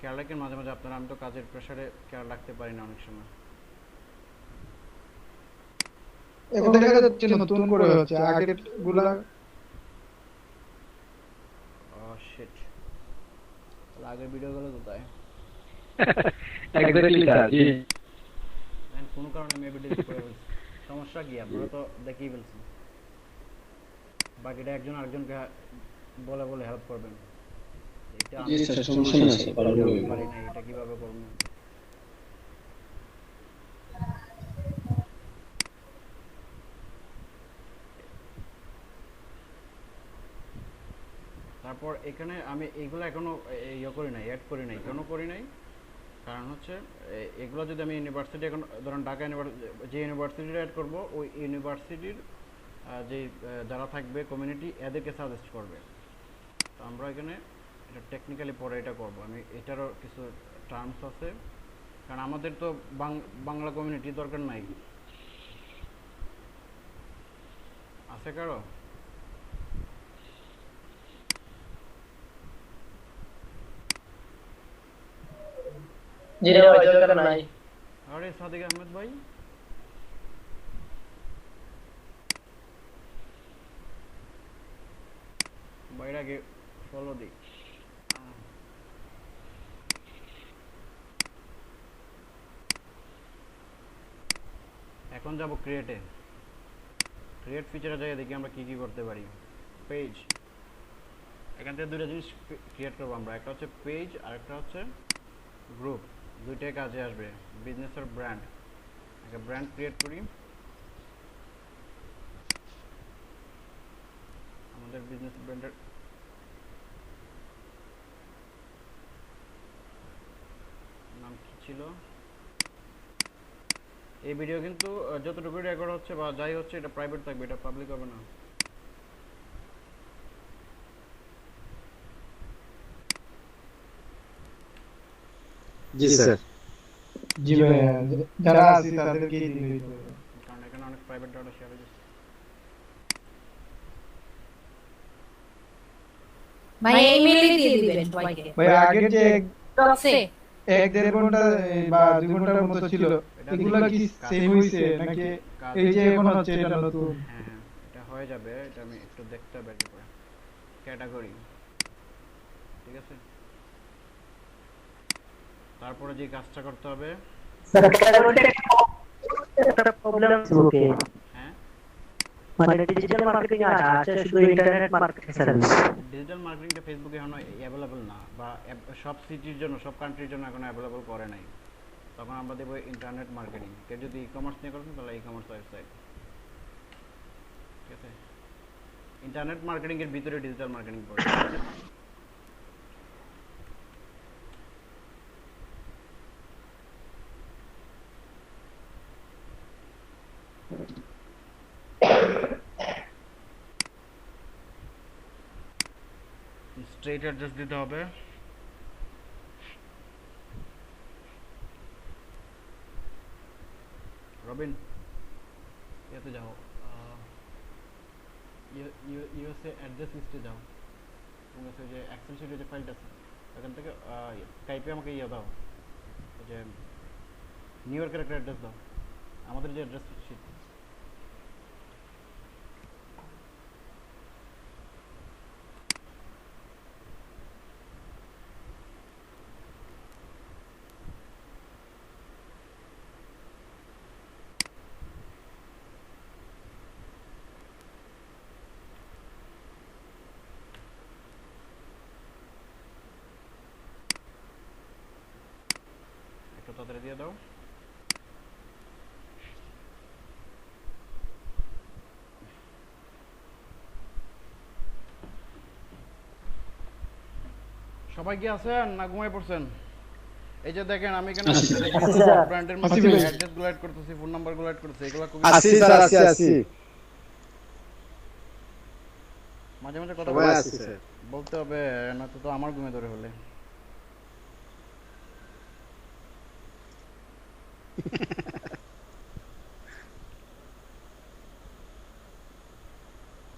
খেয়াল রাখেন মাঝে মাঝে আপনারা, আমি তো কাজের প্রেশারে খেয়াল রাখতে পারি না অনেক সময়। এখন দেখা যাচ্ছে নতুন করে হচ্ছে আগের গুলা। ও শিট, তাহলে আগের ভিডিওগুলো কোথায়? এক্স্যাক্টলি স্যার, জি। দেখেন কোনো কারণে মেবি ডিলিট করে ফেলছি। সমস্যা কি, আপনারা তো দেখেই ফেলছেন। বাকিটা একজন আরেকজনকে বলে বলে হেল্প করবেন। এটা জি আমি স্যার, সমস্যা না স্যার, পারবো। এটা আমি পারি না, এটা কিভাবে করবো? তারপর এখানে আমি এইগুলো এখনো ইয়ে করি নাই, অ্যাড করি নাই। কেন করি নাই? কারণ হচ্ছে এগুলো যদি আমি ইউনিভার্সিটি, এখন ধরুন ঢাকা ইউনিভার্সিটি, যে ইউনিভার্সিটিটা অ্যাড করবো ওই ইউনিভার্সিটির যে যারা থাকবে কমিউনিটি, এদেরকে সাজেস্ট করবে। তো আমরা এখানে এটা টেকনিক্যালি পরে এটা করব। আমি এটারও কিছু টার্মস আছে, কারণ আমাদের তো বাংলা কমিউনিটি দরকার নাই। আছে কারো? জি না ভাই, দরকার নাই। আরে সাদিক আহমেদ ভাই, বাইরে আগে ফলো দিই। এখন যাব ক্রিয়েটে। ক্রিয়েট ফিচারে যাই, দেখি আমরা কি কি করতে পারি। পেজ, এখান থেকে দুটো জিনিস ক্রিয়েট করবো আমরা। একটা হচ্ছে পেজ আর একটা হচ্ছে গ্রুপ। দুইটাই কাজে আসবে, বিজনেস আর ব্র্যান্ড। একটা ব্র্যান্ড ক্রিয়েট করি। আমাদের বিজনেস ব্র্যান্ডের নাম কি ছিল? এই ভিডিও কিন্তু যতটুকু রেকর্ড হচ্ছে বা যাই হচ্ছে, এটা প্রাইভেট থাকবে, এটা পাবলিক হবে না। জি স্যার। জি ভাইয়া, যারা আছি তাদেরকেই দিলেই তো হবে। কারণ এখানে অনেক প্রাইভেট ডাটা শেয়ার হয়ে যাচ্ছে। ভাই ইমেইলে দিয়ে দিবেন সবাইকে ভাই আগের যে বক্সে। এক দেড় ঘন্টা বা 2 ঘন্টার মতো ছিল, এটা এগুলা কি কাজ সেভ হইছে নাকি কাজ এই যে এখন হচ্ছে এটা নতুন? হ্যাঁ হ্যাঁ, এটা হয়ে যাবে। এটা আমি একটু দেখতে হবে আগে পরে। ক্যাটাগরি, ঠিক আছে। তারপরে যে কাজটা করতে হবে, স্যার ক্যাটাগরিতে একটা প্রবলেম আছে ওকে। হ্যাঁ, মানে ডিজিটাল মার্কেটিং আছে শুধু ইন্টারনেট মার্কেটিং সার্ভিস। ডিজিটাল মার্কেটিংটা ফেসবুকে এখন অ্যাভেলেবল না, বা সব সিটির জন্য, সব কান্ট্রির জন্য এখন অ্যাভেলেবল করে নাই। তখন আমরা দেবো ইন্টারনেট মার্কেটিং। কেউ যদি ই কমার্স নিয়ে করেন তাহলে ই কমার্স ওয়েবসাইট, ঠিক আছে। ইন্টারনেট মার্কেটিং এর ভিতরে ডিজিটাল মার্কেটিং পড়ে। স্ট্রেট অ্যাড্রেস দিতে হবে। রবিন, ইয়েতে যাও, ইউএসএ অ্যাড্রেস লিস্টে যাও। তুমি হচ্ছে যে এক্সেল শিটে যে ফাইলটা আছে ওখান থেকে টাইপে আমাকে ইয়ে দাও, ওই যে নিউ ইয়র্কের একটা অ্যাড্রেস দাও, আমাদের যে অ্যাড্রেস শিট। একটু তাড়াতাড়ি দিয়ে দাও। সবাই কি আছেন না ঘুমাই পড়ছেন? এই যে দেখেন, আমি এখানে ব্র্যান্ডের মধ্যে অ্যাড্রেস গুলো অ্যাড করতেছি, ফোন নাম্বার গুলো অ্যাড করতেছি, এগুলো খুবই আসি স্যার, আসি। মাঝে মাঝে কথা সবাই আসি স্যার। বলতে হবে, না তো আমার ঘুমে ধরে ফেলে।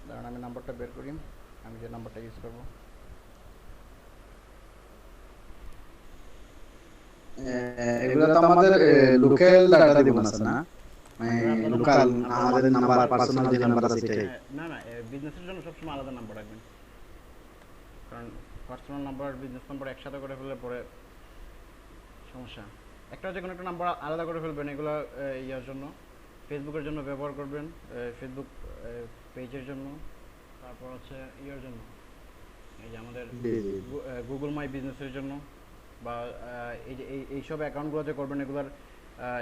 দাঁড়ান আমি নাম্বারটা বের করি, আমি যে নাম্বারটা ইউজ করবো। এগুলো তো আমাদের লোকাল ডাটা দিব না না, মানে লোকাল আমাদের নাম্বার পার্সোনাল যে নাম্বার আছে এটাই। না না, বিজনেসের জন্য সবসময় আলাদা নাম্বার রাখবেন, কারণ পার্সোনাল নাম্বার বিজনেস নাম্বার একসাথে করে ফেললে পরে সমস্যা। একটা যে কোনো একটা নাম্বার আলাদা করে ফেলবেন, এগুলো ইয়ার জন্য, ফেসবুকের জন্য ব্যবহার করবেন, ফেসবুক পেজের জন্য, তারপর হচ্ছে ইয়ার জন্য, এই যে আমাদের গুগল মাই বিজনেসের জন্য, বা এই যে এইসব অ্যাকাউন্টগুলো যে করবেন এগুলার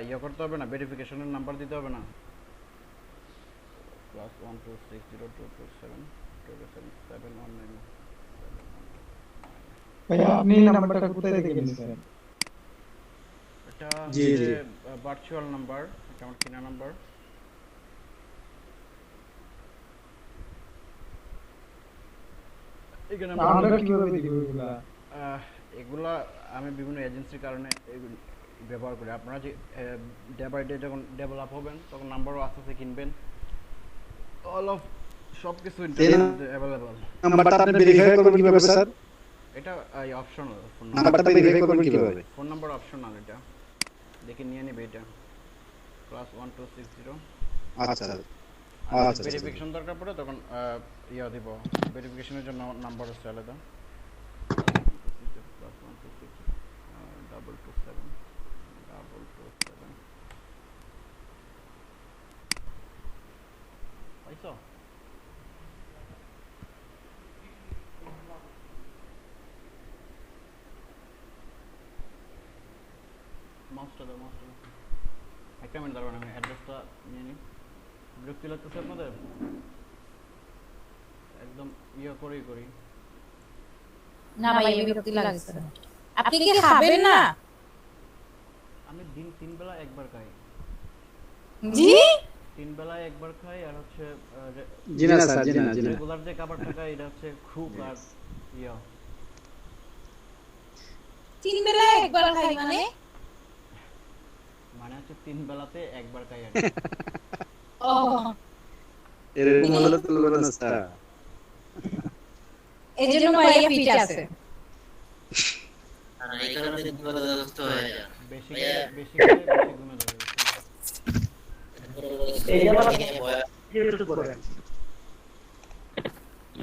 ইয়ে করতে হবে না, ভেরিফিকেশনের নাম্বার দিতে হবে না, +12602277719। ভাইয়া আপনি নাম্বারটা কোথায় থেকে নিয়েছেন? এটা জি, জি। ভার্চুয়াল নাম্বার, এটা আমার কিনা নাম্বার। এখানে আমরা কিভাবে দিব এগুলা? এগুলা আমি বিভিন্ন এজেন্সির কারণে এগুলো ব্যবহার করি। আপনারা যে ডে বাই ডে যখন ডেভেলপ হবেন তখন নাম্বারও আস্তে আস্তে কিনবেন, অল অফ সব কিছু ইন্টারনেটে অ্যাভেলেবল। নাম্বারটা আপনি ভেরিফাই করবেন কিভাবে স্যার? এটা অপশনাল, ফোন নাম্বারটা ভেরিফাই করবেন কিভাবে? ফোন নাম্বার অপশনাল, এটা দেখে নিয়ে নেবে, এটা +1260। আচ্ছা আচ্ছা। ভেরিফিকেশন দরকার পড়ে তখন ইয়া দিব, ভেরিফিকেশনের জন্য নাম্বার হচ্ছে আলাদা, +1262227 পাইছো? মাউসটা দাও, একটা মিনিট দাঁড়ান, আমি অ্যাড্রেসটা নিয়ে নিই। বিরক্তি লাগতেছে আপনাদের? একদম ইয়ে করেই করি। না ভাই, বিরক্তি লাগছে। আপনি কি খাবেন না? আমি দিন 3 বেলা একবার খাই। জি? 3 বেলায় একবার খাই, আর হচ্ছে জি না স্যার, জি না। রেগুলার যে খাবারটা খাই এটা হচ্ছে খুব আর ইয়া, 3 বেলা একবার খাই মানে? মানে হচ্ছে 3 বেলাতে একবার খাই আর ও, এরকম হলে তো লবণ না স্যার। এজন্য ভাইয়া ফিট আছে। আর এই কারণে দুর্বলতা হয়ে যায়। বেশি খেলে বেশি ঘুমে ধরে। এই যে আমার ভাইকে ভয়, একটু করে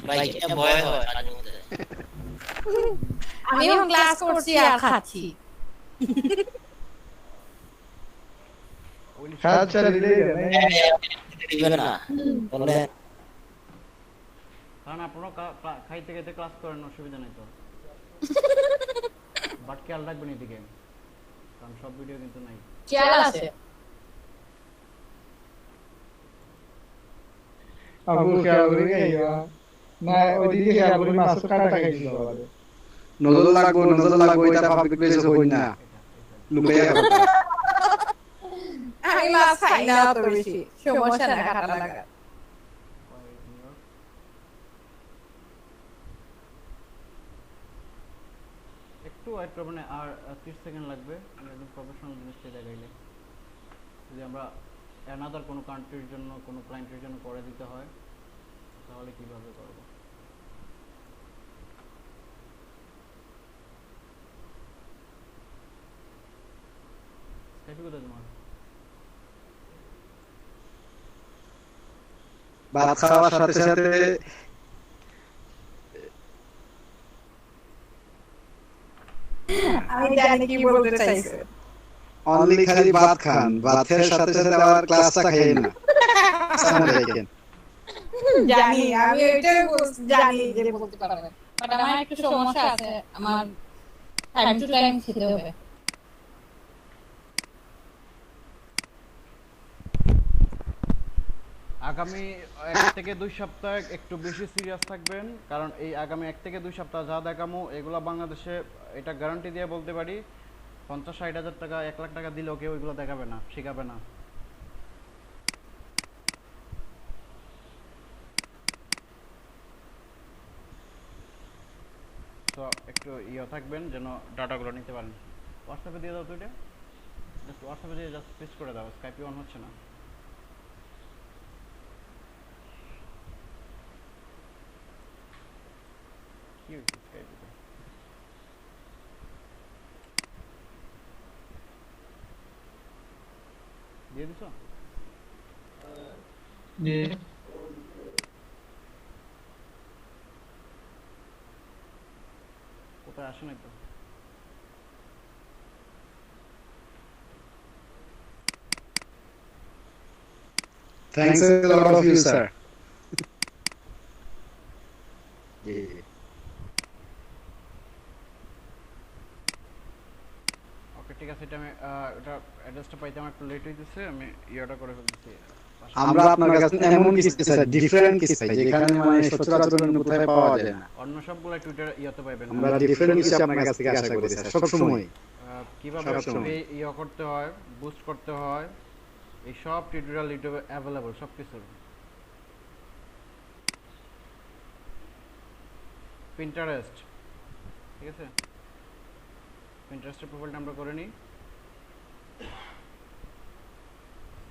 ভাইকে ভয় হয় মাঝে মধ্যে। আমি এখন ক্লাস করছি আর খাচ্ছি। হ্যাঁ স্যার রেডি দিবেন না বলে কারণ আপনারা খাইতে খাইতে ক্লাস করেন, অসুবিধা নেই তো, বাট খেয়াল রাখবেন এদিকে, কারণ সব ভিডিও কিন্তু নাই। খেয়াল আছে। আবু খেয়াল করে গাইবা না, ওইদিকে খেয়াল করে মাছ কাটা খাইছিল আমাদের। নজর লাগবো, এটা পাবলিক প্লেসে হই না, লুকাইয়া কথা। আমি মাছ খাই না অত বেশি, সমস্যা না কাটা লাগা। একটু ওয়েট করবেন, আর 30 সেকেন্ড লাগবে, একদম প্রফেশনাল জিনিসটা দেখাইলে। যদি আমরা অ্যানাদার কোনো কান্ট্রির জন্য, কোনো ক্লায়েন্টের জন্য করে দিতে হয় তাহলে কিভাবে করব? স্কাইপে কোথায় তোমার? ভাত খাওয়ার সাথে সাথে আমি জানি কি বলতে চাইছে। অনলি খালি ভাত খান, ভাতের সাথে সাথে আবার ক্লাসটা খাইয়েন না। সামনে দেখেন। জানি, আমি এটা জানি যে বলতে পারবেন, বাট আমার একটু সমস্যা আছে, আমার টাইম টু টাইম খেতে হবে। আগামী 1 থেকে 2 সপ্তাহ একটু বেশি সিরিয়াস থাকবেন, কারণ এই আগামী 1 থেকে 2 সপ্তাহ যা দেখামো এগুলো বাংলাদেশে, এটা গ্যারান্টি দিয়ে বলতে পারি, 50-60 হাজার টাকা 1 লাখ টাকা দিলেও কেউ এগুলো দেখাবে না, শেখাবে না। তো একটু ইয়ে থাকবেন যেন ডাটাগুলো নিতে পারেন। হোয়াটসঅ্যাপে দিয়ে দাও তো, এটা জাস্ট হোয়াটসঅ্যাপে দিয়ে জাস্ট পেস্ট করে দাও, স্কাইপে অন হচ্ছে না। কি হয়েছে স্কাইপে? দিয়ে দিছো? জি কোথায় আসে নাই তো? Thanks a lot of you, sir. জি জি। ওকে ঠিক আছে, এটা আমি এটা অ্যাড্রেসটা পাইতে আমার একটু লেট হইতেছে, আমি ইয়েটা করে ফেলতেছি। আমরা আপনার কাছে এমন কিছু চাই, ডিফারেন্ট কিছু চাই যেখানে মানে সচরাচর অন্য কোথায় পাওয়া যায় না। অন্য সবগুলো টুইটার ইয়েতে পাইবেন। আমরা ডিফারেন্ট কিছু আপনার কাছ থেকে আশা করি স্যার, সব সময়। কিভাবে সবসময়। ইয়ে করতে হয়, বুস্ট করতে হয়, এই সব টিউটোরিয়াল ইউটিউবে অ্যাভেলেবল সব কিছু। পিন্টারেস্ট, ঠিক আছে, পিন্টারেস্টের প্রোফাইলটা আমরা করে নিই,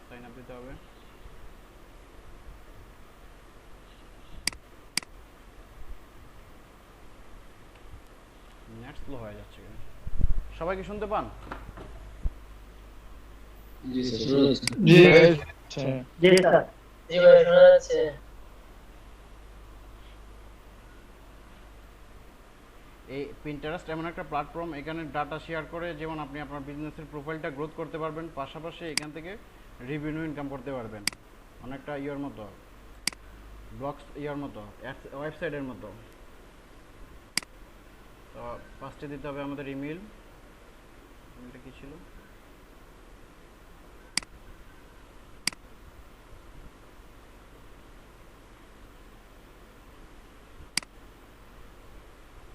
সাইন আপ দিতে হবে। নেট স্লো হয়ে যাচ্ছে কেন? সবাই কি শুনতে পান? জি জি স্যার। জি ভাই শোনা যাচ্ছে। এই পিন্টারেস্ট এমন একটা প্ল্যাটফর্ম, এখানে ডাটা শেয়ার করে যেমন আপনি আপনার বিজনেসের প্রোফাইলটা গ্রোথ করতে পারবেন, পাশাপাশি এখান থেকে রেভিনিউ ইনকাম করতে পারবেন। অনেকটা ইয়ের মতো, ব্লগস ইয়ের মতো, ওয়েবসাইটের মতো। তো ফার্স্টে দিতে হবে আমাদের ইমেল। ইমেলটা কী ছিল?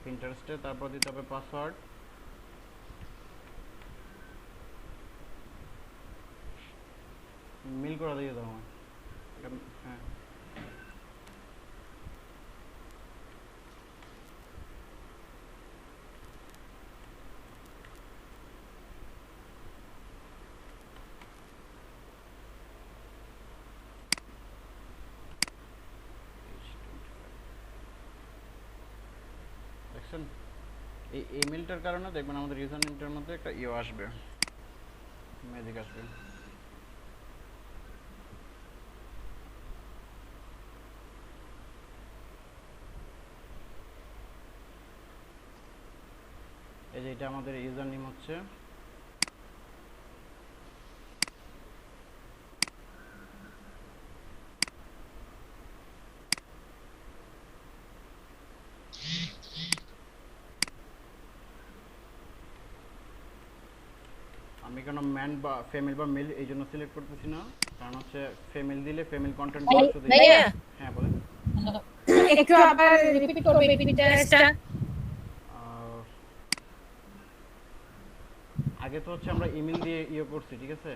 পিন্টারেস্টে, তারপর দিতে হবে পাসওয়ার্ড। মিল করে দিয়ে দাও আমার। হ্যাঁ, দেখছেন এই ইমেলটার কারণে দেখবেন আমাদের ইউজার নেমটার মধ্যে একটা ইয়ে আসবে, ম্যাজিক আসবে। এই যে এটা আমাদের ইউজার নেম হচ্ছে, আমি কেন ম্যান বা ফিমেল বা মেল এই জন্য সিলেক্ট করতেছি না, কারণ হচ্ছে ফিমেল দিলে ফিমেল কন্টেন্ট শুধু। ভাইয়া হ্যাঁ বলেন। একটু আবার রিপিট করবে পিন্টারেস্টটা? আগে তো হচ্ছে আমরা ইমেল দিয়ে ইয়ে করছি, ঠিক আছে,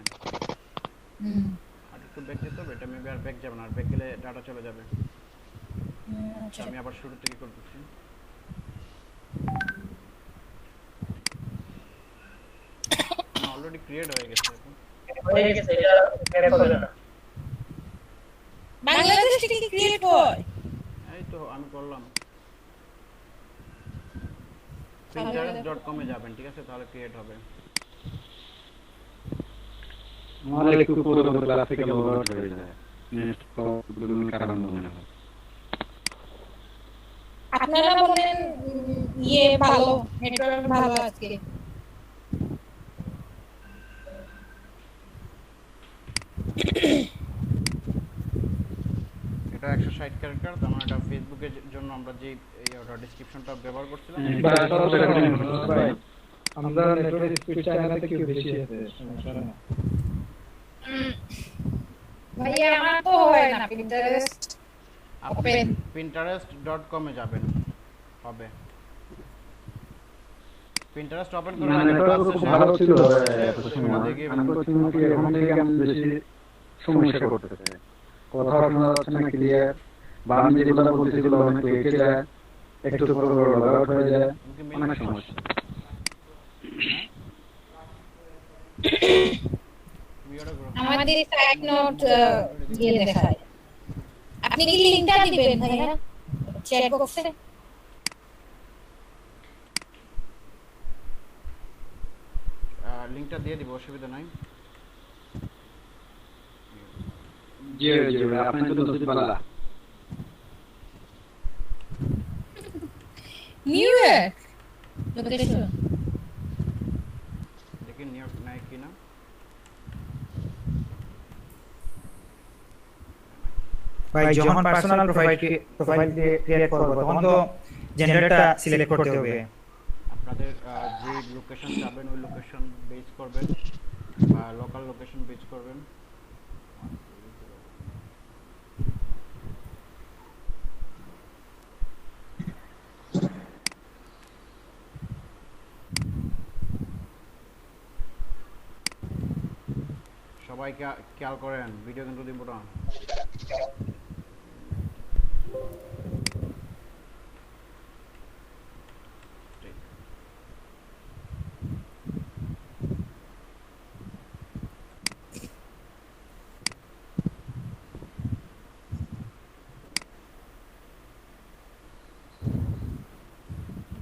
হুম আর একটু ব্যাক যেতে হবে, এটা মেবি আর ব্যাক যাবে না, আর ব্যাক গেলে ডাটা চলে যাবে। আচ্ছা আমি আবার শুরু থেকে করতেছি। অলরেডি ক্রিয়েট হয়ে গেছে এখন। হয়ে গেছে, এটা ক্যারে হবে না। বাংলাদেশ থেকে ক্রিয়েট হয়। এই তো আমি করলাম। pinterest.com এ যাবেন, ঠিক আছে, তাহলে ক্রিয়েট হবে। আমার একটু পুরো ক্লাস থেকে ওভার হয়ে যায়, নেট প্রবলেমের কারণে মনে হয়। আপনারা বলেন ইয়ে ভালো, নেটওয়ার্ক ভালো আজকে। এটা 160 ক্যারেক্টার, তার মানে এটা ফেসবুকের জন্য আমরা যে এইটা ডেসক্রিপশনটা ব্যবহার করছিলাম। আমরা নেটওয়ার্ক স্পিড চাইনাতে কি বেশি আছে সমস্যা না। ভাইয়া আমার তো হয় না পিন্টারেস্ট আপনি ওপেন। pinterest.com এ যাবেন, হবে। Pinterest ওপেন করে মানে নেটওয়ার্ক খুব ভালো ছিল এত সময়, দেখি আমি করছি কি এখন থেকে আমি বেশি সমস্যা করতেছে, কথা শোনা যাচ্ছে না ক্লিয়ার, বা আমি যেগুলো বলছি সেগুলো অনেক লেটে যায়, একটু পর পর লগ হয়ে যায়, অনেক সমস্যা। আমাদের সাইড নোট দিয়ে দেখায়। আপনি কি লিংকটা দিবেন ভাইয়া চ্যাট বক্সে? লিংকটা দিয়ে দিব, অসুবিধা নাই। জি জি ভাই, আপনি তো দোস্ত বালা। নিউ ইয়র্ক লোকেশন দেখি নিউ ইয়র্ক নাই কিনা। ভাই যখন পার্সোনাল প্রোফাইল ক্রিয়েট করব তখন তো জেন্ডারটা সিলেক্ট করতে হবে। আপনাদের যে লোকেশন চাবেন ওই লোকেশন বেস করবেন বা লোকাল লোকেশন বেস করবেন। সবাই খেয়াল করেন, ভিডিও কিন্তু দিব না। ঠিক।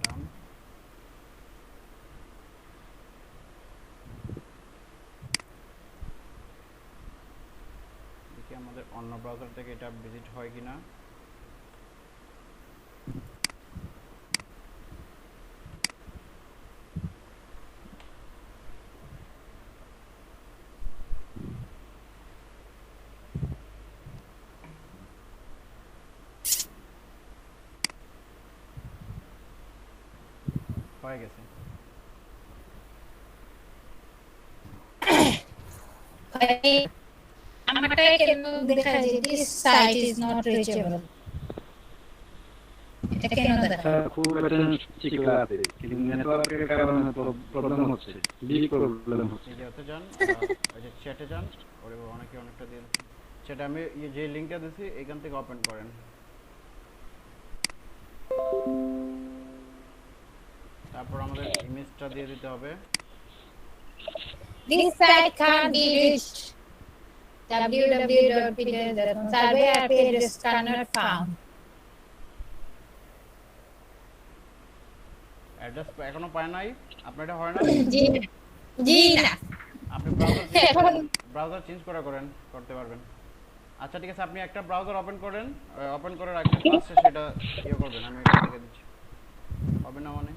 Done. দেখি আমাদের অন্য ব্রাউজার থেকে এটা ভিজিট হয় কিনা। হয়ে গেছে। আমারটা কেন দেখা যায় this site is not reachable, এটা কেন দেখা? খুব একটা সিকিউর আছে, কিন্তু নেটওয়ার্কের কারণে প্রবলেম হচ্ছে, বিগ প্রবলেম হচ্ছে। ভিডিওতে যান, এই যে চ্যাটে যান, ওরে অনেকে অনেকটা দিয়ে দিচ্ছে চ্যাটে। আমি যে লিঙ্কটা দিছি এখান থেকে ওপেন করেন। তারপর আমাদের ইমেজটা দিয়ে দিতে হবে। This site can't be reached. www.pdf.com. Survey IP address cannot found. Address এখনো পায় নাই, আপনার এটা হয় না। জি জি না, আপনি ব্রাউজার চেঞ্জ করতে পারবেন। আচ্ছা ঠিক আছে, আপনি একটা ব্রাউজার ওপেন করেন, ওপেন করে রাখবেন, ফার্স্টে সেটা ইয়ে করবেন। আমি এটা দেখে দিচ্ছি, হবে না মানে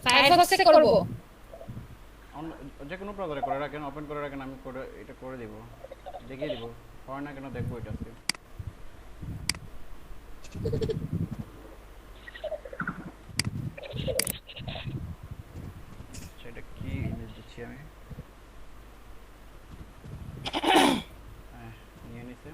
ফায়ারফক্সে করব। যে কোনো ব্রাউজারে করে রাখেন, ওপেন করে রাখেন, আমি এটা করে দিব, দেখিয়ে দিব। হয় না কেন দেখবো এটা আজকে। সেটা কি ইমেজ দিচ্ছি আমি, হ্যাঁ নিয়ে নিছে।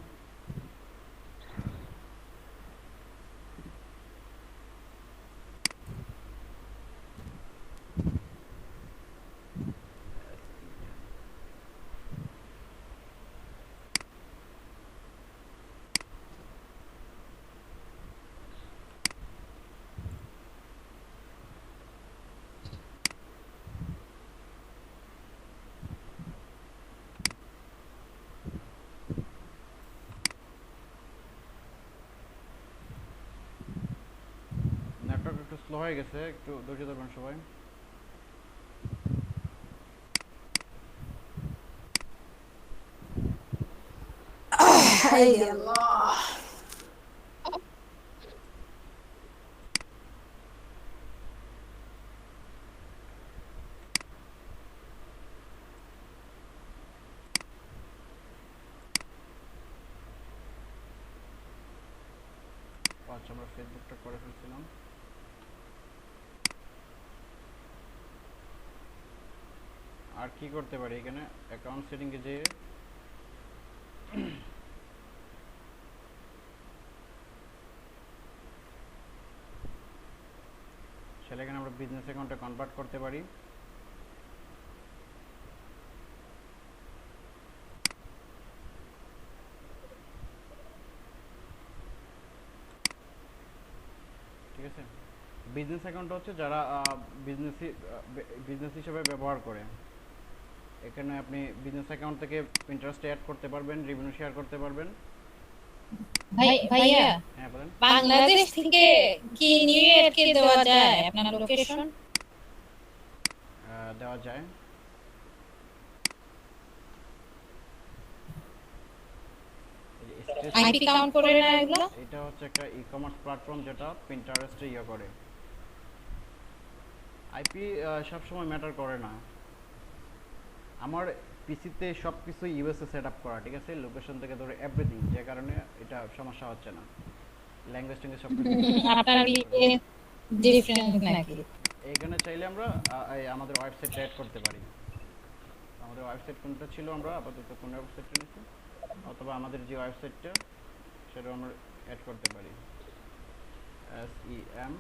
নেটওয়ার্ক একটু স্লো হয়ে গেছে, একটু ধৈর্য ধরবেন সবাই। আচ্ছা, আমরা ফেসবুকটা করে ফেলছিলাম। আর কি করতে পারি এখানে, অ্যাকাউন্ট সেটিংয়ে যেয়ে সেটা এখানে আমরা বিজনেস অ্যাকাউন্টে কনভার্ট করতে পারি। ঠিক আছে, বিজনেস অ্যাকাউন্ট হচ্ছে যারা বিজনেস হিসেবে ব্যবহার করে। এখানে আপনি বিজনেস অ্যাকাউন্ট থেকে ইন্টারেস্ট অ্যাড করতে পারবেন, রেভিনিউ শেয়ার করতে পারবেন। ভাইয়া হ্যাঁ বলেন। বাংলাদেশ থেকে কি নিউ ইয়র্কে দেওয়া যায় আপনার লোকেশন? দেওয়া যায়। আইপি কাউন্ট করে না এগুলো? এটা হচ্ছে একটা ই-কমার্স প্ল্যাটফর্ম যেটা পিন্টারেস্টে ইয়ে করে। আইপি সবসময় ম্যাটার করে না। আমার পিসিতে সব কিছু ইউএসএ সেট আপ করা, ঠিক আছে, লোকেশন থেকে ধরে এভরিথিং, যে কারণে এটা সমস্যা হচ্ছে না। ল্যাঙ্গুয়েজ ট্যাঙ্গুয়েজ সব কিছু আপনার ডিফারেন্ট নাকি? এখানে চাইলে আমরা আমাদের ওয়েবসাইট অ্যাড করতে পারি। আমাদের ওয়েবসাইট কোনটা ছিল, আমরা আপাতত কোন ওয়েবসাইটটা নিচ্ছি, অথবা আমাদের যে ওয়েবসাইটটা সেটা আমরা অ্যাড করতে পারি। SEM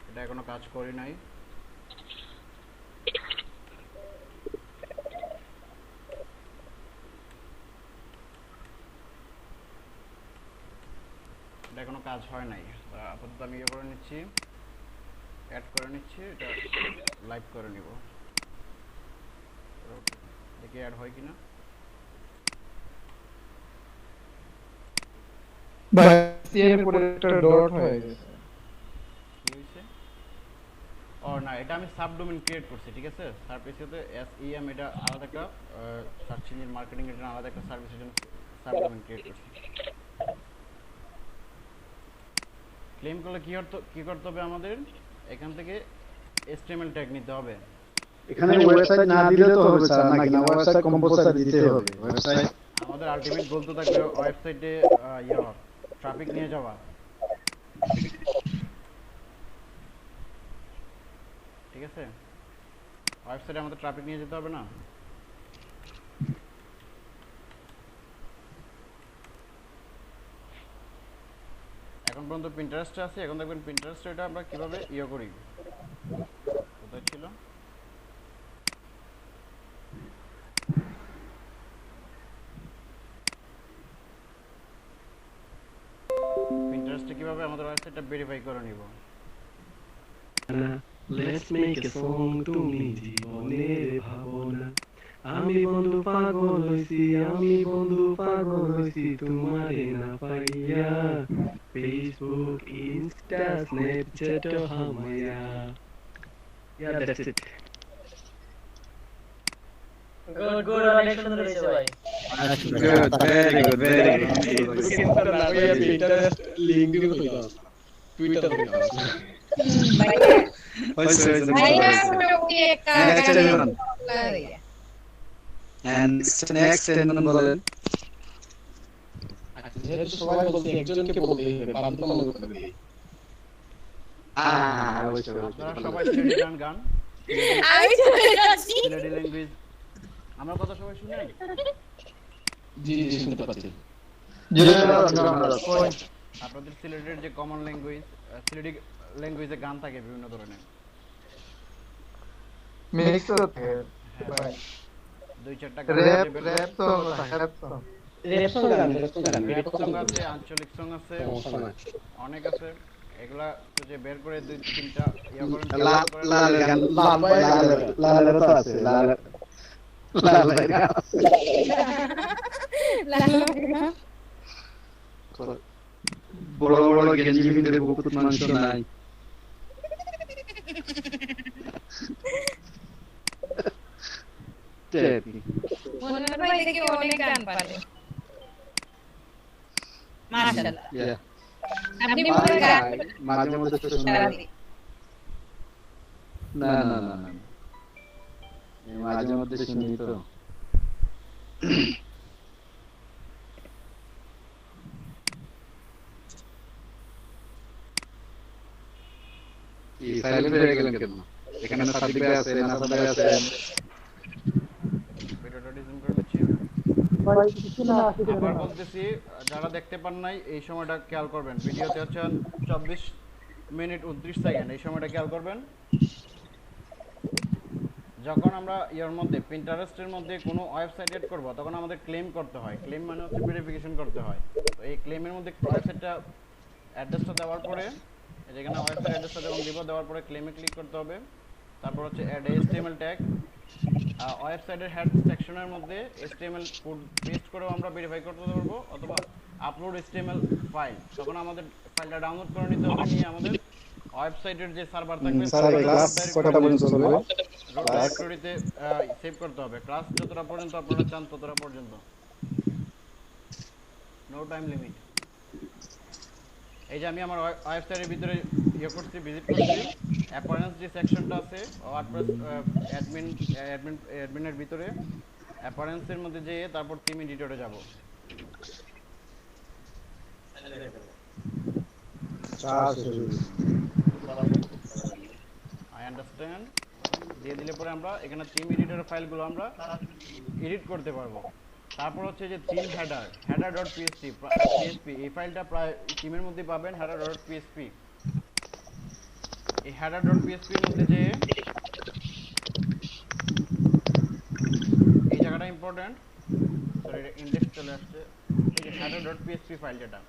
এটা এখনো কাজ করি নাই। এটা এখনো কাজ হয় নাই, আপাতত আমি ইয়ে করে নিচ্ছি, অ্যাড করে নিচ্ছি, এটা লাইভ করে নিব, দেখি অ্যাড হয় কিনা। ভাই সিএম এর পরে একটা ডট হয়ে গেছে। কি হইছে? ও না, এটা আমি সাবডোমেইন ক্রিয়েট করছি, ঠিক আছে। সার্ভিসেতে SEM এটা আলাদা একটা সার্চ ইঞ্জিন মার্কেটিং এর জন্য আলাদা একটা সার্ভিসের জন্য সাবডোমেইন ক্রিয়েট করছি। ক্লেম করলে কি করতে হবে আমাদের? এখান থেকে HTML ট্যাগ নিতে হবে। এখানে ওয়েবসাইট না দিলে তো হবে স্যার, নাকি না ওয়েবসাইট কম্পোজার দিতে হবে? ওয়েবসাইট আমাদের আলটিমেট গোল তো থাকবে ওয়েবসাইটে ট্রাফিক নিয়ে যাওয়া, ঠিক আছে। ওয়েবসাইটে আমাদের ট্রাফিক নিয়ে যেতে হবে না? এখন পর্যন্ত পিন্টারেস্টে আছে, এখন দেখবেন পিন্টারেস্টে এটা আমরা কিভাবে ইয়ে করি। কোথায় ছিল? পিন্টারেস্টে কিভাবে আমাদের ওয়েবসাইটটা ভেরিফাই করে নিব। Let's make a song তুমি জীবনের ভাবনা, আমি বন্ধু পাগল হইছি, আমি বন্ধু পাগল হইছি তোমারে না পাইয়া, ফেসবুক ইনস্টা স্ন্যাপচ্যাট হামায়া। Yeah, that's it. গুড, অনেক সুন্দর হয়েছে ভাই। Good, very good, very good. কিন্তু না ভাইয়া পিন্টারেস্ট লিংক দিব কইলা টুইটার থেকে নেক্সট বলেন। যেহেতু সবাই বলতে একজনকে বলতেই হবে, বাধ্য মনে করতে হবে। আপনারা সবাই সিলেটি গান আমি চলে যাচ্ছি। সিলেটি ল্যাঙ্গুয়েজ আমার কথা সবাই শুনেন? জি জি শুনতে পাচ্ছি। আপনাদের সিলেটের যে কমন ল্যাঙ্গুয়েজ, সিলেটি ল্যাঙ্গুয়েজে গান থাকে বিভিন্ন ধরনের, মিক্স হতে ভাই, দুই চারটা র‍্যাপ তো রেপ সং গান, র্যাপ সং আছে, আঞ্চলিক সং আছে, অনেক আছে। এগুলা যে বের করে দুই তিনটা ইয়া করেন। লাল গান, লাল তো আছে, লাল বড় বড় গেঞ্জি ভিতরে বহুত মাংস নাই। মনে হয় দেখি অনেক গান পারে। মাশাআল্লাহ। আপনি বলেন গান মাঝে মধ্যে তো শুনি। না না না না, মাঝে মধ্যে শুনি তো। এই সাইলেন্ট হয়ে গেলেন কেন? এখানে সাদিক ভাই আছে, নাসাদ ভাই আছে। ভিডিওটা ডিজুম করে দিচ্ছি। আবার বলতেছি, যারা দেখতে পান নাই এই সময়টা খেয়াল করবেন। ভিডিওতে হচ্ছে 24 মিনিট 29 সেকেন্ড, এই সময়টা খেয়াল করবেন। যখন আমরা এর মধ্যে পিন্টারেস্টের মধ্যে কোনো ওয়েবসাইট এড করব, তখন আমাদের ক্লেম করতে হয়। ক্লেম মানে হচ্ছে ভেরিফিকেশন করতে হয়। তো এই ক্লেমের মধ্যে ওয়েবসাইটটা অ্যাড্রেসটা দেওয়ার পরে, যেখানে ওয়েবসাইট অ্যাড্রেসটা যখন দিব, দেওয়ার পরে ক্লেমে ক্লিক করতে হবে। তারপর হচ্ছে অ্যাড HTML ট্যাগ। ওয়েবসাইটের হেড সেকশনের মধ্যে HTML কোড পেস্ট করেও আমরা ভেরিফাই করতে পারবো, অথবা আপলোড HTML ফাইল। তখন আমাদের ফাইলটা ডাউনলোড করে নিতে হবে, নিয়ে আমাদের ওয়েবসাইটের যে সার্ভার থাকবে ডাইরেক্টরিতে সেভ করতে হবে। ক্লাস যতটা পর্যন্ত আপনারা চান ততটা পর্যন্ত। No time limit. এই যে আমি আমার ওয়েবসাইটের ভিতরে করছি, ভিজিট করছি, অ্যাপারেন্স যে সেকশনটা আছে ওয়ার্ডপ্রেস অ্যাডমিনের ভিতরে অ্যাপারেন্সের মধ্যে যেয়ে তারপর থিম এডিটরে যাব। আই আন্ডারস্ট্যান্ড দিয়ে দিলে পরে আমরা এখানে থিম এডিটরের ফাইলগুলো আমরা এডিট করতে পারবো। তারপর হচ্ছে যে থিম header.php এই ফাইলটা প্রায় থিমের মধ্যে পাবেন header.php। এই header.php এর মধ্যে যে এই জায়গাটা ইম্পর্টেন্ট, সরি এটা ইন্ডেক্স চলে আসছে। এই যে header.php ফাইল যেটা,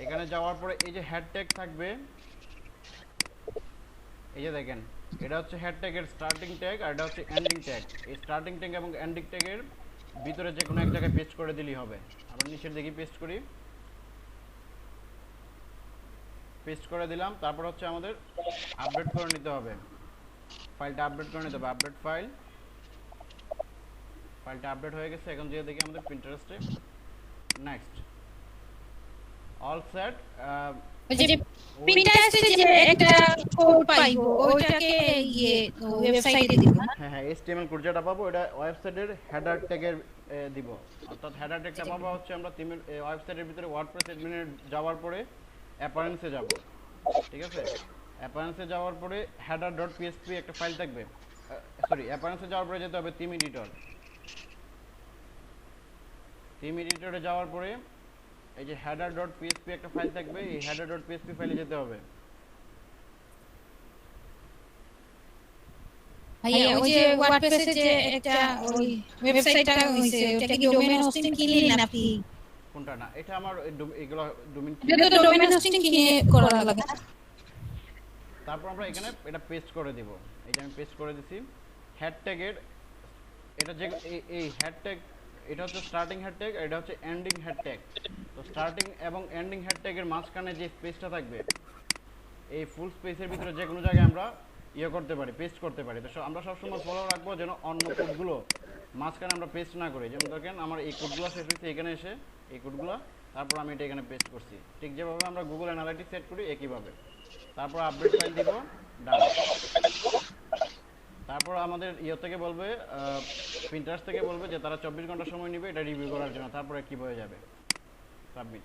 এখানে যাওয়ার পরে এই যে হেড ট্যাগ থাকবে, এই যে দেখেন এটা হচ্ছে হেড ট্যাগের স্টার্টিং ট্যাগ আর এটা হচ্ছে এন্ডিং ট্যাগ। এই স্টার্টিং ট্যাগ এবং এন্ডিং ট্যাগের ভিতরে যে কোনো এক জায়গায় পেস্ট করে দিলেই হবে। আমরা নিচের দিকে পেস্ট করি, পেস্ট করে দিলাম। তারপর হচ্ছে আমাদের আপডেট করে নিতে হবে, ফাইলটা আপডেট করে নিতে হবে। আপডেট ফাইলটা আপডেট হয়ে গেছে। এখন যে দেখি আমাদের প্রিন্টারেস্টে নেক্সট অল সেট। ওই যে প্রিন্টারেস্টে যে একটা কোড পাইবো ওইটাকে ওয়েবসাইটে দিব না? হ্যাঁ HTML কোড যেটা পাবো এটা ওয়েবসাইটের হেডার ট্যাগের দিব। অর্থাৎ হেডার ট্যাগটা পাবো হচ্ছে আমরা থিমের ওয়েবসাইটের ভিতরে ওয়ার্ডপ্রেস অ্যাডমিনে যাওয়ার পরে অ্যাপারেন্সে যাব, ঠিক আছে? অ্যাপারেন্সে যাওয়ার পরে header.php একটা ফাইল থাকবে, সরি অ্যাপারেন্সে যাওয়ার পরে যেতে হবে থিম এডিটরে যাওয়ার পরে এই যে header.php একটা ফাইল থাকবে, এই header.php ফাইলে যেতে হবে। ভাইয়া ওই যে ওয়ার্ডপ্রেসে যে একটা ওই ওয়েবসাইটটা হইছে ওটা কি ডোমেইন হোস্টিং কিনলেন নাকি? কোনটা? না এটা আমার এগুলো ডোমেইন, এটা তো ডোমেইন হোস্টিং কিনে করা লাগে। তারপর আমরা এখানে এটা পেস্ট করে দেব। এই যে আমি পেস্ট করে দিছি। হেড ট্যাগের এটা যে এই হেড ট্যাগ এটা হচ্ছে স্টার্টিং হেড ট্যাগ, এটা হচ্ছে এন্ডিং হেড ট্যাগ। তো স্টার্টিং এবং এন্ডিং হেড ট্যাগের মাঝখানে যে স্পেসটা থাকবে এই ফুল স্পেসের ভিতরে যে কোনো জায়গায় আমরা করতে পারি, পেস্ট করতে পারি। তো আমরা সবসময় ফলো রাখবো যেন অন্য কোডগুলো মাঝখানে আমরা পেস্ট না করি। যেমন দেখেন আমার এই কোডগুলো শেষ হয়েছে এখানে এসে, এই কোডগুলো তারপর আমি এটা এখানে পেস্ট করছি। ঠিক যেভাবে আমরা গুগল অ্যানালাইটিক্স সেট করি একইভাবে। তারপর আপডেট ফাইল দিব, ডান। তারপর আমাদের থেকে বলবে প্রিন্টার্স থেকে বলবে যে তারা 24 ঘন্টা সময় নেবে এটা রিভিউ করার জন্য, তারপরে কি হয়ে যাবে, সাবমিট।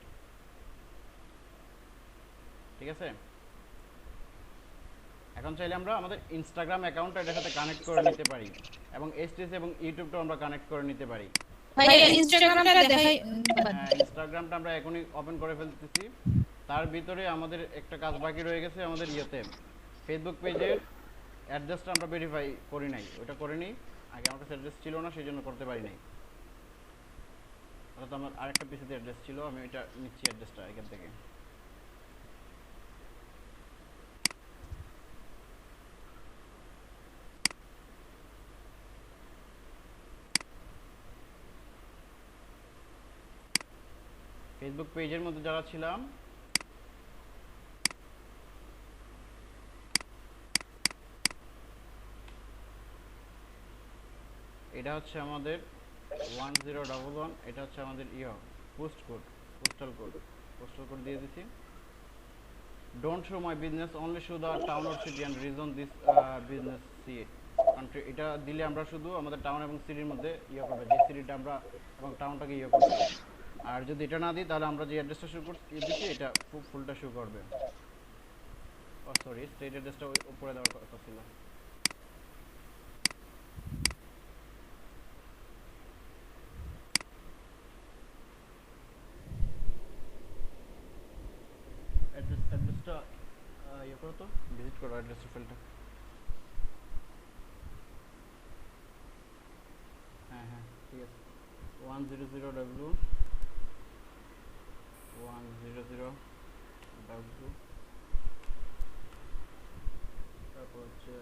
ঠিক আছে? এখন চাইলে আমরা আমাদের ইনস্টাগ্রাম অ্যাকাউন্টটা এটার সাথে কানেক্ট করে নিতে পারি এবং এসটিএস এবং ইউটিউবটাও আমরা কানেক্ট করে নিতে পারি। ভাইয়া ইনস্টাগ্রামটা দেখাই। ইনস্টাগ্রামটা আমরা এখনই ওপেন করে ফেলতেছি। তার ভিতরে আমাদের একটা কাজ বাকি রয়ে গেছে আমাদের ফেসবুক পেজের অ্যাড্রেসটা আমরা ভেরিফাই করি নাই, ওটা করে নিই। আগে আমার কাছে অ্যাড্রেস ছিল না, সেই জন্য করতে পারি নাই। অর্থাৎ আমার আরেকটা পিসিতে অ্যাড্রেস ছিল, আমি ওইটা নিচ্ছি অ্যাড্রেসটা এখান থেকে। ফেসবুক পেজের মধ্যে যারা ছিলাম এটা হচ্ছে আমাদের 1011, এটা হচ্ছে আমাদের পোস্টাল কোড দিয়ে দিছি। Don't show my business, only show the town or city and region this business see country. এটা দিলে আমরা শুধু আমাদের টাউন এবং সিটির মধ্যে করবে, যে সিটিটা আমরা এবং টাউনটাকে করবে। আর যদি এটা না দিই তাহলে আমরা যে অ্যাড্রেসটা শো দিচ্ছি এটা ফুলটা শো করবে। ও সরি, স্টেট অ্যাড্রেসটা উপরে দেওয়ার কথা ছিল। অ্যাড্রেসটা করো তো, ভিজিট করো অ্যাড্রেস ফাইলটা। হ্যাঁ ঠিক আছে। 100W তারপর হচ্ছে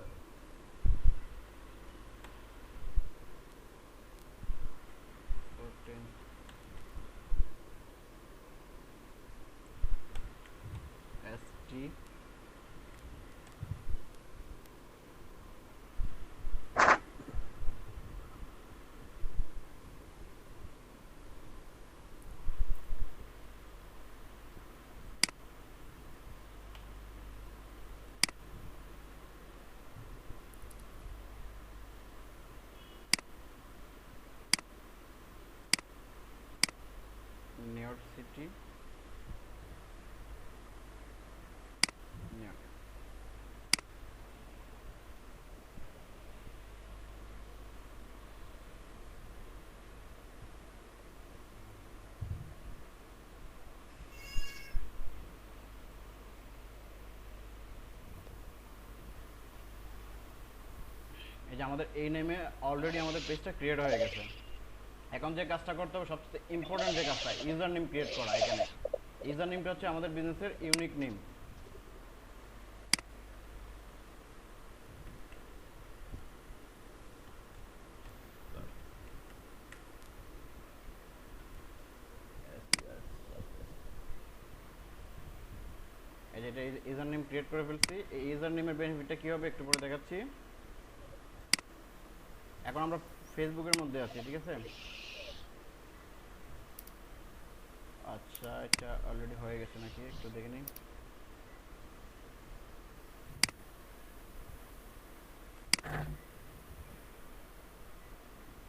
ST ST নিউ এই যে আমাদের এই নেমে অলরেডি আমাদের পেজটা ক্রিয়েট হয়ে গেছে। এখন যে কাজটা করতে হবে সবচেয়ে ইম্পর্টেন্ট যে কাজটা ইউজার নেম ক্রিয়েট করা। এখানে ইউজার নেমটা হচ্ছে আমাদের বিজনেসের ইউনিক নেম। এই যে এটা ইউজার নেম ক্রিয়েট করে ফেলছি। এই ইউজার নেমের বেনিফিটটা কি হবে একটু পরে দেখাচ্ছি। এখন আমরা ফেসবুকের মধ্যে আছি, ঠিক আছে? আচ্ছা এটা অলরেডি হয়ে গেছে নাকি একটু দেখে নিই।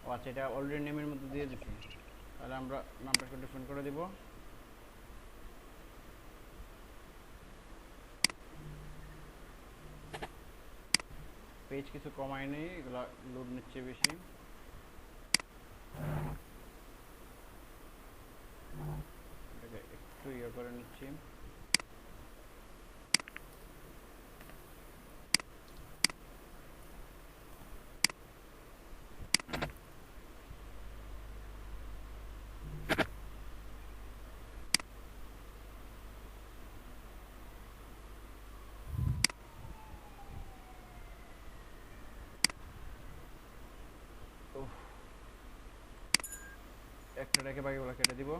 ও আচ্ছা এটা অলরেডি নেমের মধ্যে দিয়ে দিচ্ছি। তাহলে আমরা নামটা একটু ডিফারেন্ট করে দিব। পেজ কিছু কমাই নেই, এগুলা লোড নিচ্ছে বেশি। এটাকে একটু ইয়ে করে নিচ্ছি। একটা রেখে বাকিগুলো কেটে দিব।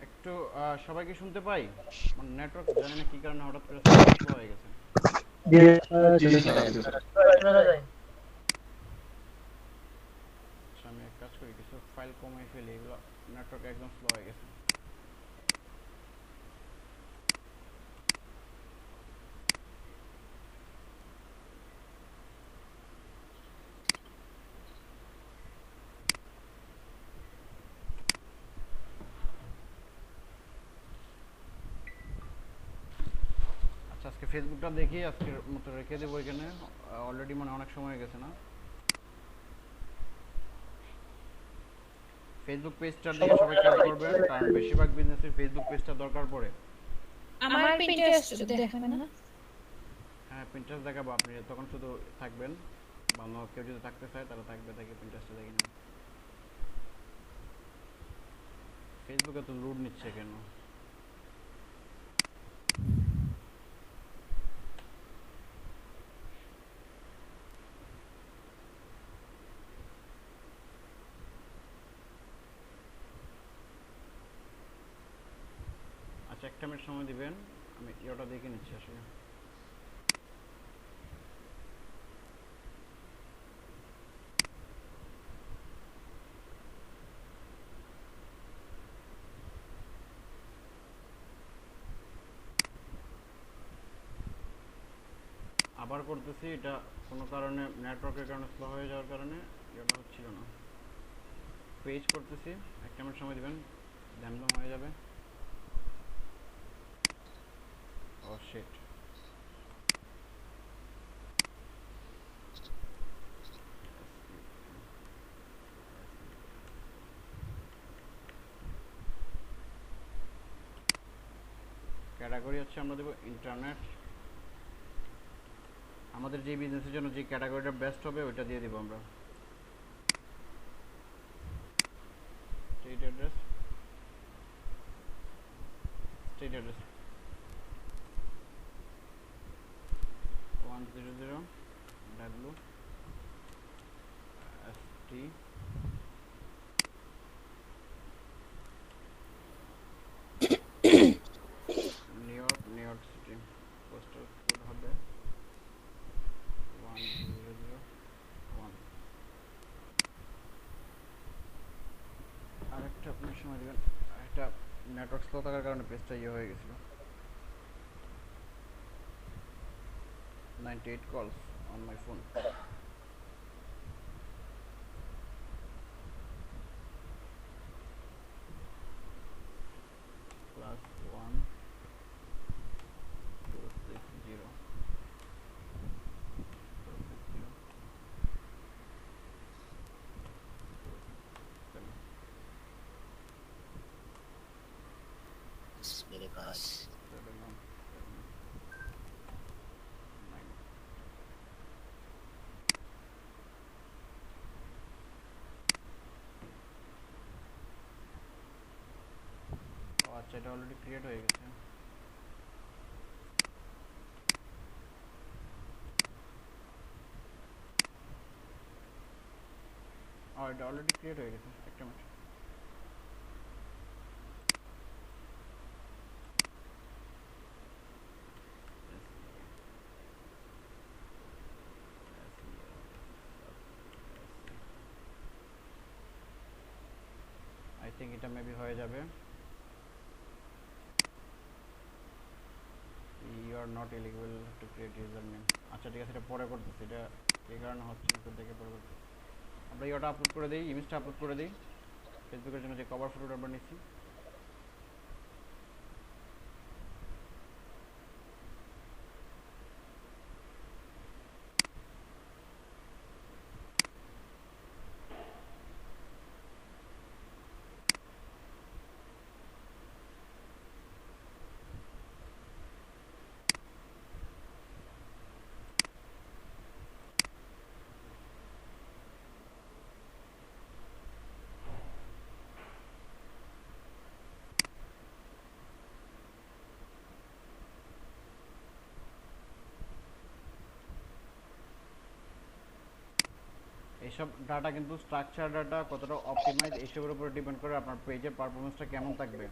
একটু সবাইকে শুনতে পাই? মানে নেটওয়ার্ক জানি না কি কারণে হঠাৎ করে স্লো হয়ে গেছে। আচ্ছা আমি এক কাজ করি, কিছু ফাইল কমিয়ে ফেলি, এগুলো নেটওয়ার্ক একদম স্লো হয়ে গেছে। আজকে ফেসবুকটা দেখি, আজকের মতো রেখে দেবো এখানে। অলরেডি মানে অনেক সময় গেছে না? ফেসবুক পেজটা দিয়ে সবাই খেয়াল করবেন, কারণ বেশিরভাগ বিজনেসের ফেসবুক পেজটা দরকার পড়ে। আমার পিন্টারেস্ট দেখাবেন না? হ্যাঁ পিন্টারেস্ট দেখাবো, আপনি তখন শুধু থাকবেন, বা কেউ যদি থাকতে চায় তাহলে থাকবে, তাকে পিন্টারেস্টে দেখে নেবেন। ফেসবুকে তো লোড নিচ্ছে কেন? আচ্ছা একটা মিনিট সময় দিবেন, আমি ইয়েটা দেখে নিচ্ছি আসলে। আবার করতেছি, এটা কোনো কারণে নেটওয়ার্কের কারণে স্লো হয়ে যাওয়ার কারণে এটা হচ্ছিল না। পেজ করতেছি, একটা মিনিট সময় দিবেন, ড্যামডম হয়ে যাবে। ও শিট, ক্যাটাগরি হচ্ছে আমরা দেবো ইন্টারনেট। আমাদের যে বিজনেসের জন্য যে ক্যাটাগরিটা বেস্ট হবে ওইটা দিয়ে দিব আমরা। State address 100 WST new York city. Postal code হবে সময় দিবেন। একটা নেটওয়ার্ক স্লো থাকার কারণে পেজটা ইয়ে হয়ে গেছিল। 98 calls on my phone. +1 260 मेरे पास 7 আচ্ছা এটা অলরেডি ক্রিয়েট হয়ে গেছে। এটা অলরেডি ক্রিয়েট হয়ে গেছে, একটা মিনিট। আই থিঙ্ক এটা মেবি হয়ে যাবে। You are not eligible to create user name. আচ্ছা ঠিক আছে, এটা পরে করতেছি, এটা এই কারণে হচ্ছে একটু দেখে পরে করতেছি। আমরা ইয়েটা আপলোড করে দিই, ইমেজটা আপলোড করে দিই ফেসবুকের জন্য যে কভার ফটোটা আমরা নিচ্ছি। এইসব ডাটা কিন্তু স্ট্রাকচার ডাটা কতটা অপটিমাইজ এইসবের উপর ডিপেন্ড করে আপনার পেজের পারফরমেন্সটা কেমন থাকবে।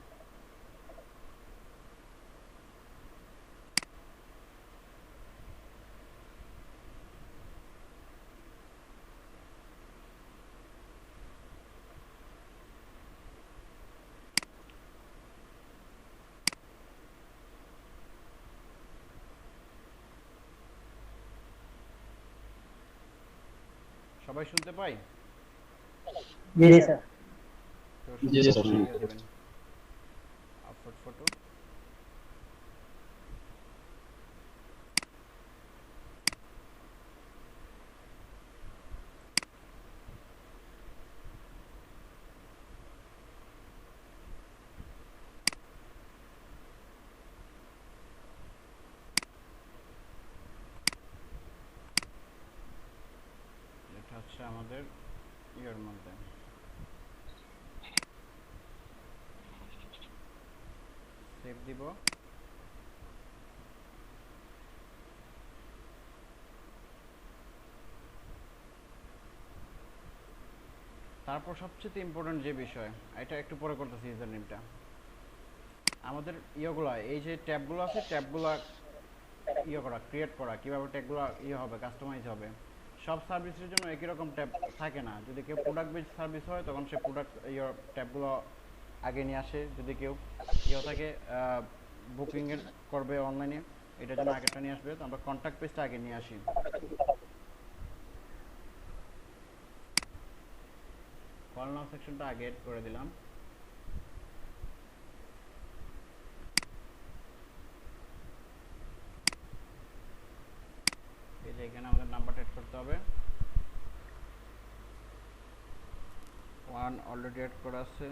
সবাই শুনতে পাই? जी सर জি স্যার। আপলোড ফটো এটা হচ্ছে আমাদের ইয়ের মধ্যে সেভ দিব। তারপর সবচেয়ে ইম্পর্টেন্ট যে বিষয়, এটা একটু পরে করতেছি, ইউজার নেমটা আমাদের ইয়েগুলো, এই যে ট্যাবগুলো আছে ট্যাবগুলো ইয়ে করা, ক্রিয়েট করা, কীভাবে ট্যাবগুলো ইয়ে হবে, কাস্টমাইজ হবে। সব সার্ভিসের জন্য একই রকম ট্যাব থাকে না। যদি কেউ প্রোডাক্ট বেস সার্ভিস হয় তখন সে প্রোডাক্ট ইয়ে ট্যাবগুলো আগে নিয়ে আসে। যদি কেউ ইয়ে থাকে বুকিংয়ের করবে অনলাইনে, এটার জন্য আগেরটা নিয়ে আসবে। তো আমরা কন্ট্যাক্ট পেজটা আগে নিয়ে আসি। কল নাও সেকশনটা আগে এড করে দিলাম। এই যে এখানে আমাদের নাম্বারটা এড করতে হবে। 1 অলরেডি এড করা আছে।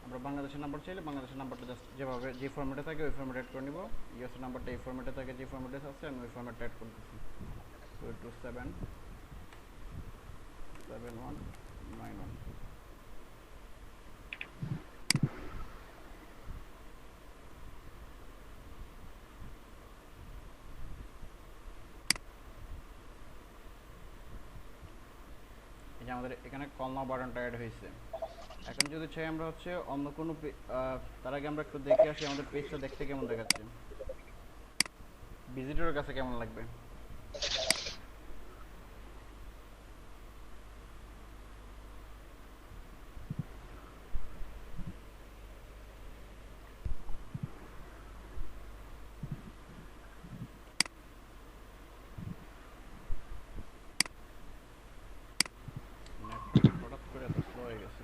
আমরা বাংলাদেশের নাম্বার চাইলে বাংলাদেশের নাম্বারটা জাস্ট যেভাবে যে ফরম্যাটে থাকে ওই ফরম্যাটে অ্যাড করে নিব। ইউএসএর নাম্বারটা এই ফরম্যাটে থাকে, যে ফরম্যাটে আছে আমি ওই ফরম্যাটটা অ্যাড করতেছি। 2277191। এই যে আমাদের এখানে কল নাও বাটনটা অ্যাড হয়েছে। এখন যদি চাই আমরা হচ্ছে অন্য কোনো তার আগে আমরা একটু দেখে আসি আমাদের পেজটা দেখতে কেমন দেখাচ্ছে। ভিজিটরের কাছে কেমন লাগবে? হঠাৎ করে এত স্লো হয়ে গেছে।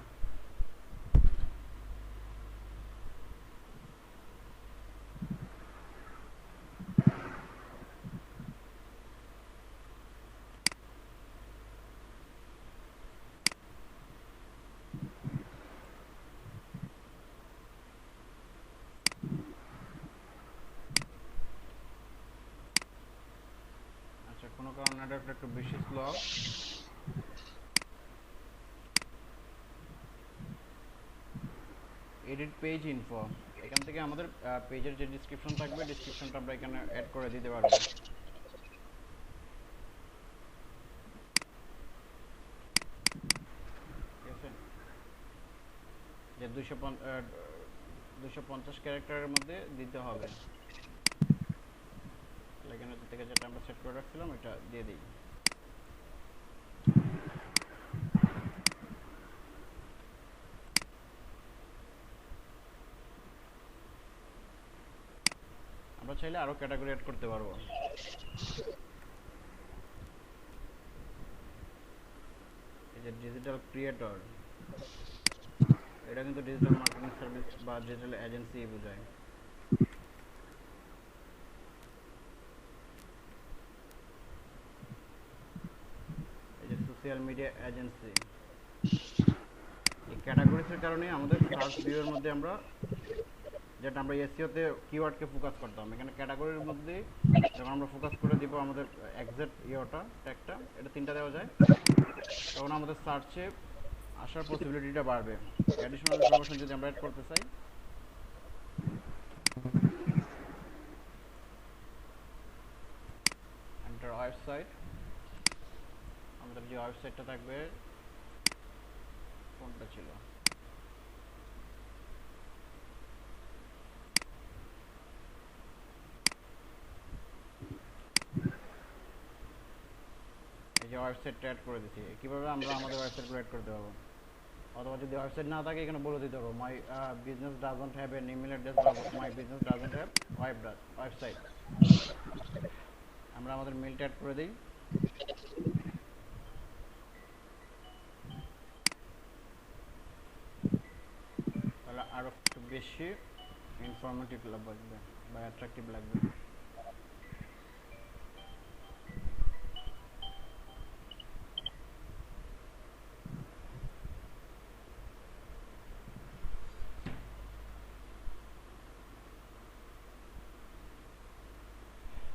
আচ্ছা, কোনো কারণে নেটওয়ার্কটা একটু বেশি স্লো। এডিট পেজ ইনফো, এখান থেকে আমাদের পেজের যে ডেসক্রিপশন থাকবে, ডেসক্রিপশনটা আমরা এখানে অ্যাড করে দিতে পারবো। ঠিক আছে, যে 250 ক্যারেক্টারের মধ্যে দিতে হবে। এখানে থেকে যেটা আমরা সেট করে রাখছিলাম এটা দিয়ে দিই। আমরা চাইলে আরো ক্যাটাগরি অ্যাড করতে পারবো। এই যে ডিজিটাল ক্রিয়েটর, এটা কিন্তু ডিজিটাল মার্কেটিং সার্ভিস বা ডিজিটাল এজেন্সি বোঝায়। এই যে সোশ্যাল মিডিয়া এজেন্সি, এই ক্যাটাগরিজের কারণে আমাদের সার্চ ভিউয়ের মধ্যে আমরা যেটা আমরা এসইওতে কিওয়ার্ডকে ফোকাস করতাম, এখানে ক্যাটাগরির মধ্যে যখন আমরা ফোকাস করে দিব আমাদের এক্সাক্ট ইয়েটা ট্যাগটা, এটা 3টা দেওয়া যায়, তখন আমাদের সার্চে আসার পসিবিলিটিটা বাড়বে। অ্যাডিশনাল ইনফরমেশন যদি আমরা অ্যাড করতে চাই, এন্টার ওয়েবসাইট, আমাদের যে ওয়েবসাইটটা থাকবে কোনটা ছিল, এই যে ওয়েবসাইটটা অ্যাড করে দিচ্ছি। কীভাবে আমরা আমাদের ওয়েবসাইটগুলো অ্যাড করতে পারবো, অথবা যদি ওয়েবসাইট না থাকে এখানে বলে দিতে পারবো my business doesn't have an email address, my business doesn't have website. আমরা আমাদের মেলটা অ্যাড করে দিই। তাহলে আরো একটু বেশি ইনফরমেটিভ লাগবে বা অ্যাট্রাকটিভ লাগবে।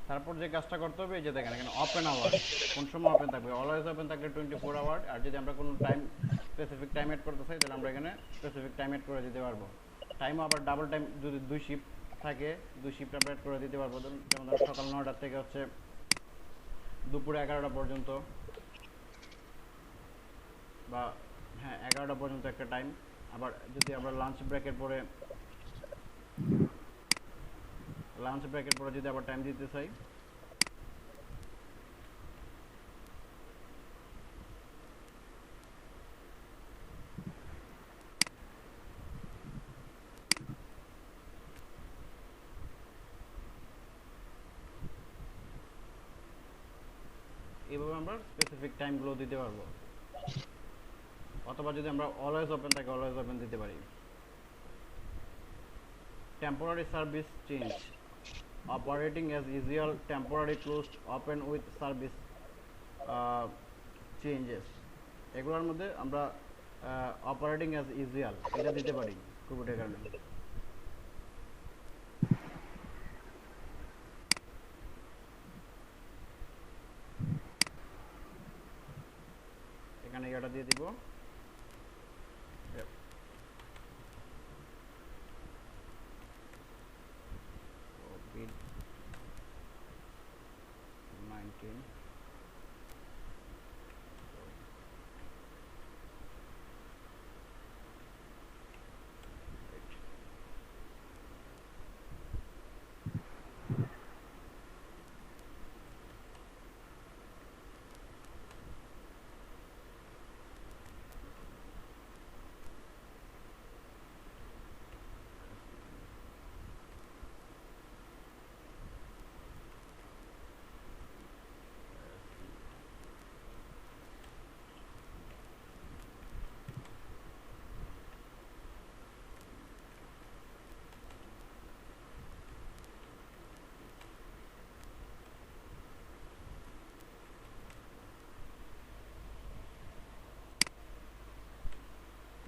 তারপর যে কাজটা করতে হবে, এই যে দেখেন এখানে ওপেন আওয়ার, কোন সময় ওপেন থাকবে, অলওয়েজ ওপেন থাকলে 24 আওয়ার। আর যদি আমরা কোনো টাইম স্পেসিফিক টাইম অ্যাড করতে চাই তাহলে আমরা এখানে স্পেসিফিক টাইম অ্যাড করে দিতে পারবো। টাইম আবার ডাবল টাইম, যদি 2 শিফট থাকে 2 শিফট আমরা অ্যাড করে দিতে পারবো। যেমন সকাল 9টা থেকে হচ্ছে দুপুরে 11টা পর্যন্ত, বা হ্যাঁ 11টা পর্যন্ত একটা টাইম। আবার যদি আমরা লাঞ্চ ব্রেকের পরে যদি আবার টাইম দিতে চাই, এইভাবে আমরা স্পেসিফিক টাইমগুলো দিতে পারবো। অথবা যদি আমরা অলওয়েজ ওপেন থাকে অলওয়েজ ওপেন দিতে পারি। Temporary service change, operating as usual, temporary closed, open with service changes, এগুলোর মধ্যে আমরা অপারেটিং অ্যাজ ইউজুয়াল এটা দিতে পারি কোভিডের কারণে। এখানে এটা দিয়ে দিব, COVID-19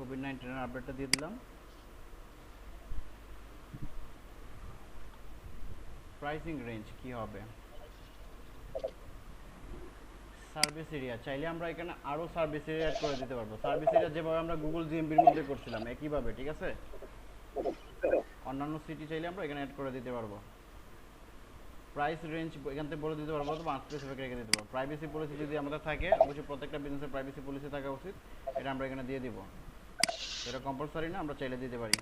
কোভিড-19 এর আপডেটটা দিয়ে দিলাম। প্রাইসিং রেঞ্জ কি হবে? সার্ভিস এরিয়া চাইলে আমরা এখানে আরো সার্ভিস এরিয়া অ্যাড করে দিতে পারবো। সার্ভিস এরিয়া যেভাবে আমরা গুগল জিএমপির মধ্যে করছিলাম একইভাবে, ঠিক আছে? অন্যান্য সিটি চাইলে আমরা এখানে অ্যাড করে দিতে পারবো। প্রাইস রেঞ্জ এখান থেকে বলে দিতে পারবো, অথবা আনস্পেসিফিক রেখে দিতে পারবো। প্রাইভেসি পলিসি যদি আমাদের থাকে, অবশ্যই প্রত্যেকটা বিজনেসের প্রাইভেসি পলিসি থাকা উচিত, এটা আমরা এখানে দিয়ে দিব। এটা কম্পালসারি না, আমরা চাইলে দিতে পারি।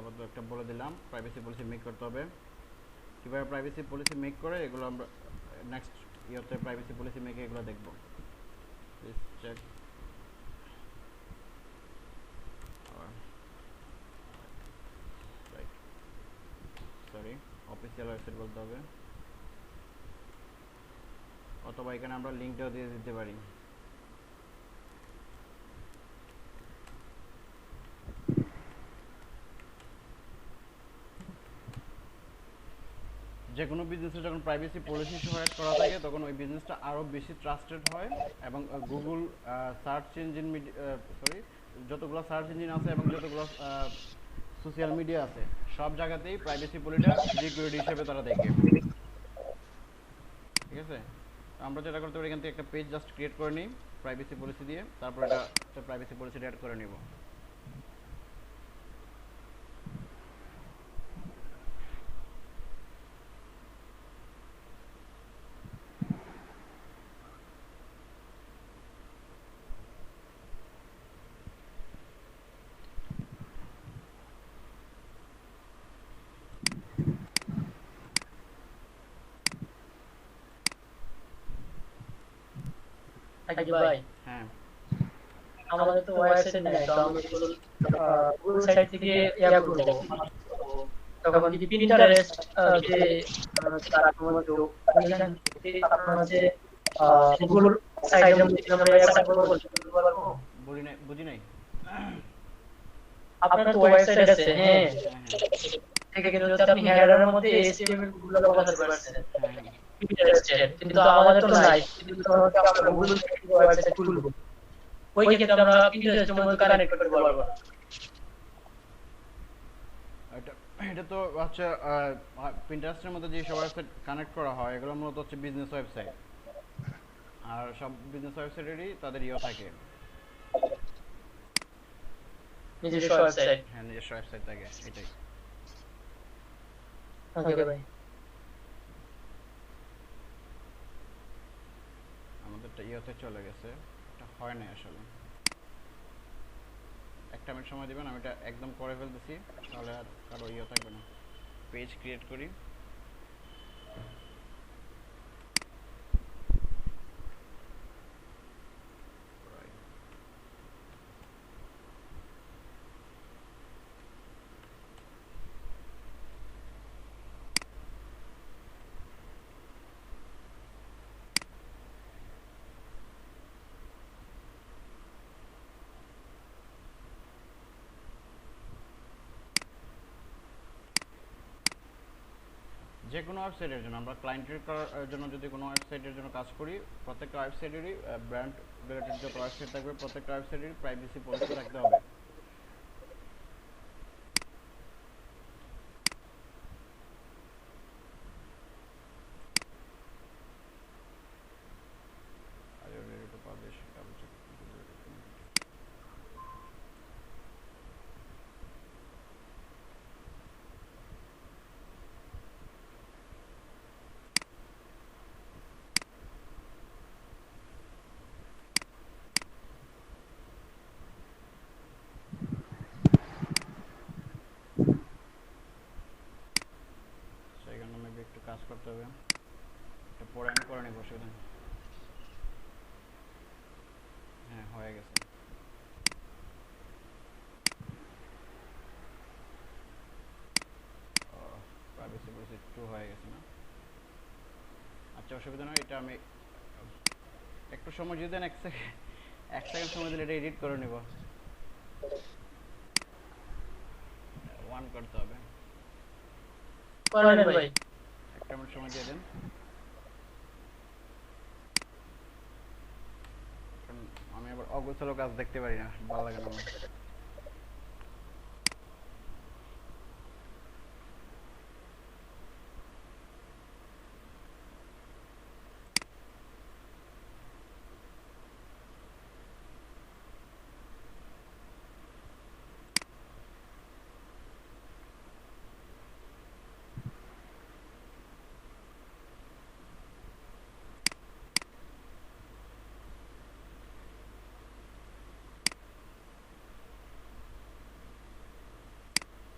আপাতত একটা বলে দিলাম, প্রাইভেসি পলিসি মেক করতে হবে। কীভাবে প্রাইভেসি পলিসি মেক করে এগুলো আমরা নেক্সট ইয়েতে প্রাইভেসি পলিসি মেকে এগুলো দেখব। Please check right, sorry official website বলতে হবে, অথবা এখানে আমরা লিঙ্কটাও দিয়ে দিতে পারি। যে কোনো বিজনেসে যখন প্রাইভেসি পলিসি সহ অ্যাড করা থাকে তখন ওই বিজনেসটা আরও বেশি ট্রাস্টেড হয়, এবং গুগল সার্চ ইঞ্জিন যতগুলো সার্চ ইঞ্জিন আছে এবং যতগুলো সোশ্যাল মিডিয়া আছে সব জায়গাতেই প্রাইভেসি পলিসিটা সিকিউরিটি হিসেবে তারা দেখে, ঠিক আছে? আমরা যেটা করতে পারি, এখান থেকে একটা পেজ জাস্ট ক্রিয়েট করে নিই প্রাইভেসি পলিসি দিয়ে, তারপর এটা প্রাইভেসি পলিসিটা অ্যাড করে নিব। ভাই হ্যাঁ, আমাদের তো ওয়েবসাইট নাই, তো আমরা গুগল সাইট থেকে ইয়া করব, তখন যদি পিন্টারেস্ট যে তারা আমাদের আপনারা যে গুগল সাইটের মধ্যে আমরা ইয়া করব, বুঝি নাই। আপনার তো ওয়েবসাইট আছে, হ্যাঁ, ঠিক আছে, কিন্তু আপনি হেডারের মধ্যে এইচটিএমএল গুলো ব্যবহার করছেন পিন্টারেস্টের, কিন্তু আমাদের তো নাই। কিন্তু আমরা গুগল ওয়েবসাইট খুলব, ওই ক্ষেত্রে আমরা পিন্টারেস্টের মধ্যে কানেক্ট করতে পারবো। এটা তো হচ্ছে পিন্টারেস্টের মধ্যে যে সব ওয়েবসাইট কানেক্ট করা হয় এগুলো মূলত হচ্ছে বিজনেস ওয়েবসাইট, আর সব বিজনেস ওয়েবসাইটেরই তাদের ইয়ে থাকে, নিজস্ব ওয়েবসাইট। হ্যাঁ, নিজস্ব ওয়েবসাইট থাকে, এটাই। ওকে ভাই, আমাদেরটা ইয়েতে চলে গেছে, এটা হয় না আসলে। একটা মিনিট সময় দিবেন, আমি এটা একদম করে ফেলতেছি, তাহলে আর কারো ইয়ে থাকবে না। পেজ ক্রিয়েট করি, যে কোনো ওয়েবসাইটের জন্য আমরা ক্লায়েন্টের জন্য যদি কোনো ওয়েবসাইটের জন্য কাজ করি, প্রত্যেকটা ওয়েবসাইটেরই ব্র্যান্ড রিলেটেড যত ওয়েবসাইট থাকবে প্রত্যেকটা ওয়েবসাইটেরই প্রাইভেসি পলিসি রাখতে হবে। একটু কাজ করতে হবে, এটা পরে আমি করে নেব, অসুবিধা নেই। হ্যাঁ, হয়ে গেছে। প্রাইভেসি পলিসি 2 হয়ে গেছে না? আচ্ছা, অসুবিধা নয়, এটা আমি একটু সময় যদি দেন, এক সেকেন্ড সময় দিলে এটা এডিট করে নিব। 1 করতে হবে। করেন ভাই। একটা মিনিট সময় দিয়ে দেন। কারণ আমি আবার অগোছালো কাজ দেখতে পারি না, ভালো লাগে না আমার।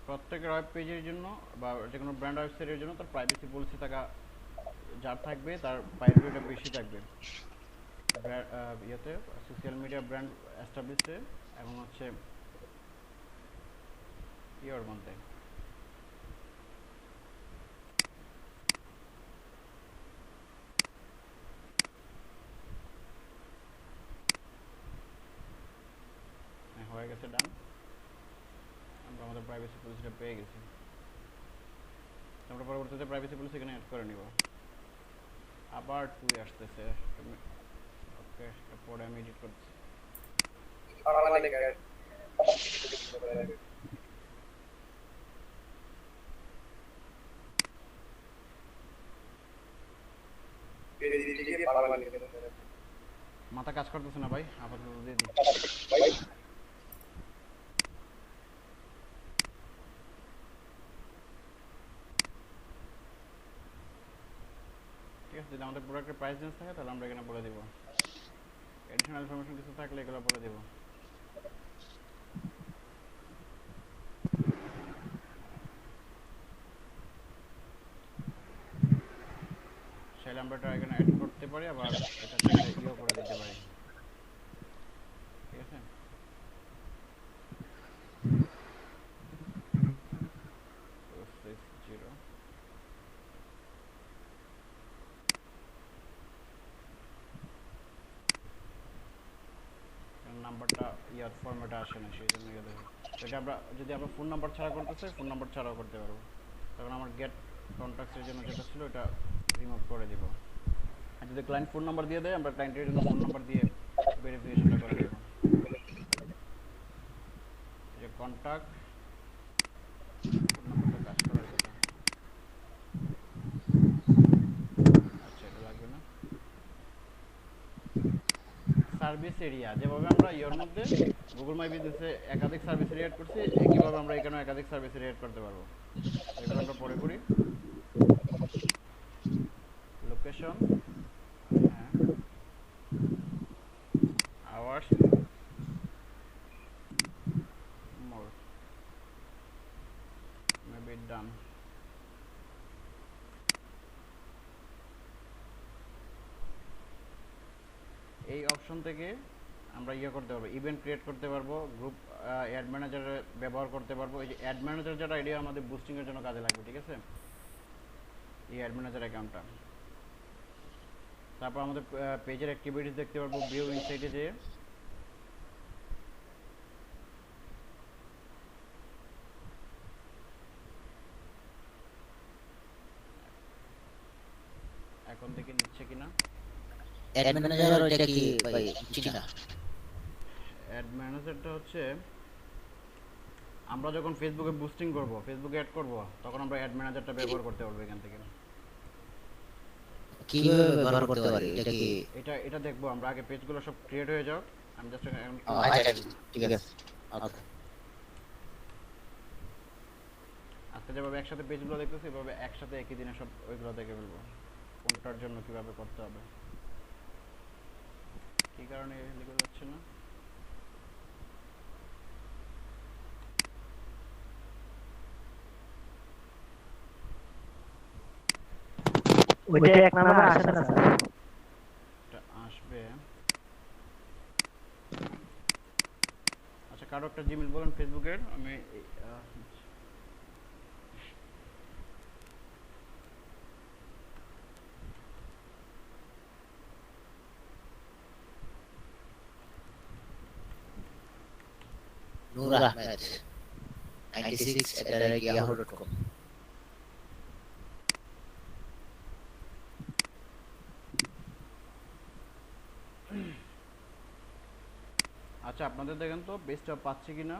প্রত্যেক ওয়েব পেজের জন্য বা যে কোনো ব্র্যান্ড ওয়েবসাইটের জন্য তার প্রাইভেসি পলিসি থাকা যার থাকবে তার প্রাইভেসিটা বেশি থাকবে। ইয়েতে সোশ্যাল মিডিয়া ব্র্যান্ড এস্টাবলিশে এবং হচ্ছে ইয়ের মধ্যে হয়ে গেছে, ডান। আমরা আমাদের প্রাইভেসি পলিসিটা পেয়ে গেছি। আমরা পরবর্তীতে প্রাইভেসি পলিসি এখানে অ্যাড করে নিব। আবার 2 আসতেছে। ওকে, পরে আমি এডিট করছি। মাথা কাজ করতেছে না ভাই, আপাতত দিয়ে দিই। ঠিক আছে, যদি আমাদের প্রোডাক্টের প্রাইস চেঞ্জ থাকে তাহলে আমরা এখানে বলে দিব। এডিশনাল ইনফরমেশন কিছু থাকলে এগুলো বলে দিব। চাইলে আমরা এটা এখানে অ্যাড করতে পারি, আবার এটা চাইলে ইও করে দিতে পারি। ঠিক আছে, নাম্বারটা ইয়ার ফরম্যাটে আসে না, সেই জন্য গেলে এটা আমরা যদি আমরা ফোন নাম্বার ছাড়া করতে চাই ফোন নাম্বার ছাড়াও করতে পারবো। তখন আমার গেট কন্ট্যাক্টসের জন্য যেটা ছিল এটা রিমুভ করে দিব। আর যদি ক্লায়েন্ট ফোন নাম্বার দিয়ে দেয় আমরা ক্লায়েন্টের জন্য ফোন নাম্বার দিয়ে ভেরিফিকেশনটা করে দেব। যে কন্ট্যাক্ট ফোন নাম্বারটা কাজ করার কথা। আচ্ছা, এটা লাগবে না। সার্ভিস এরিয়া যেভাবে আমরা ইওর মধ্যে গুগল মাই বিজনেসে একাধিক সার্ভিস এরিয়া এড করছি, একইভাবে আমরা এখানে একাধিক সার্ভিস এরিয়া এড করতে পারবো। এগুলো আমরা পরে করি। লোকেশন, হ্যাঁ, আওয়ার্স, মোর, মেবি ডান। এই অপশন থেকে আমরা ইয়ে করতে পারবো, ইভেন্ট ক্রিয়েট করতে পারবো, গ্রুপ অ্যাড ম্যানেজার ব্যবহার করতে পারবো। এই যে অ্যাড ম্যানেজার যেটা আইডিয়া আমাদের বুস্টিং এর জন্য কাজে লাগবে। ঠিক আছে, এই অ্যাড ম্যানেজার অ্যাকাউন্টটা। তারপর আমাদের পেজের অ্যাক্টিভিটিস দেখতে পারবো ভিউ ইনসাইটে যেয়ে। এখন থেকে নিচ্ছে কিনা অ্যাড ম্যানেজার, এটা কি ভাই চিনি না। অ্যাড ম্যানেজারটা হচ্ছে আমরা যখন ফেসবুকে বুস্টিং করব, ফেসবুকে অ্যাড করব, তখন আমরা অ্যাড ম্যানেজারটা ব্যবহার করতে পারবো এখান থেকে। কিভাবে ব্যবহার করতে পারি এটা কি? এটা দেখবো আমরা। আগে পেজগুলো সব ক্রিয়েট হয়ে যাও। আমি জাস্ট আচ্ছা ঠিক আছে। ওকে, আজকে যেভাবে একসাথে পেজগুলো দেখতেছি এভাবে একসাথে একই দিনে সব ওইগুলো দেখে ফেলবো কোনটার জন্য কিভাবে করতে হবে। কি কারণে লিখে যাচ্ছে না? ওইটা এক নাম্বার আসে না স্যার। এটা আসবে। আচ্ছা, কারো একটা জিমেইল বলেন ফেসবুকের। আমি নূর আহমেদ 96@yahoo.com। আচ্ছা আপনাদের দেখেন তো বেস্টটা পাচ্ছে কিনা।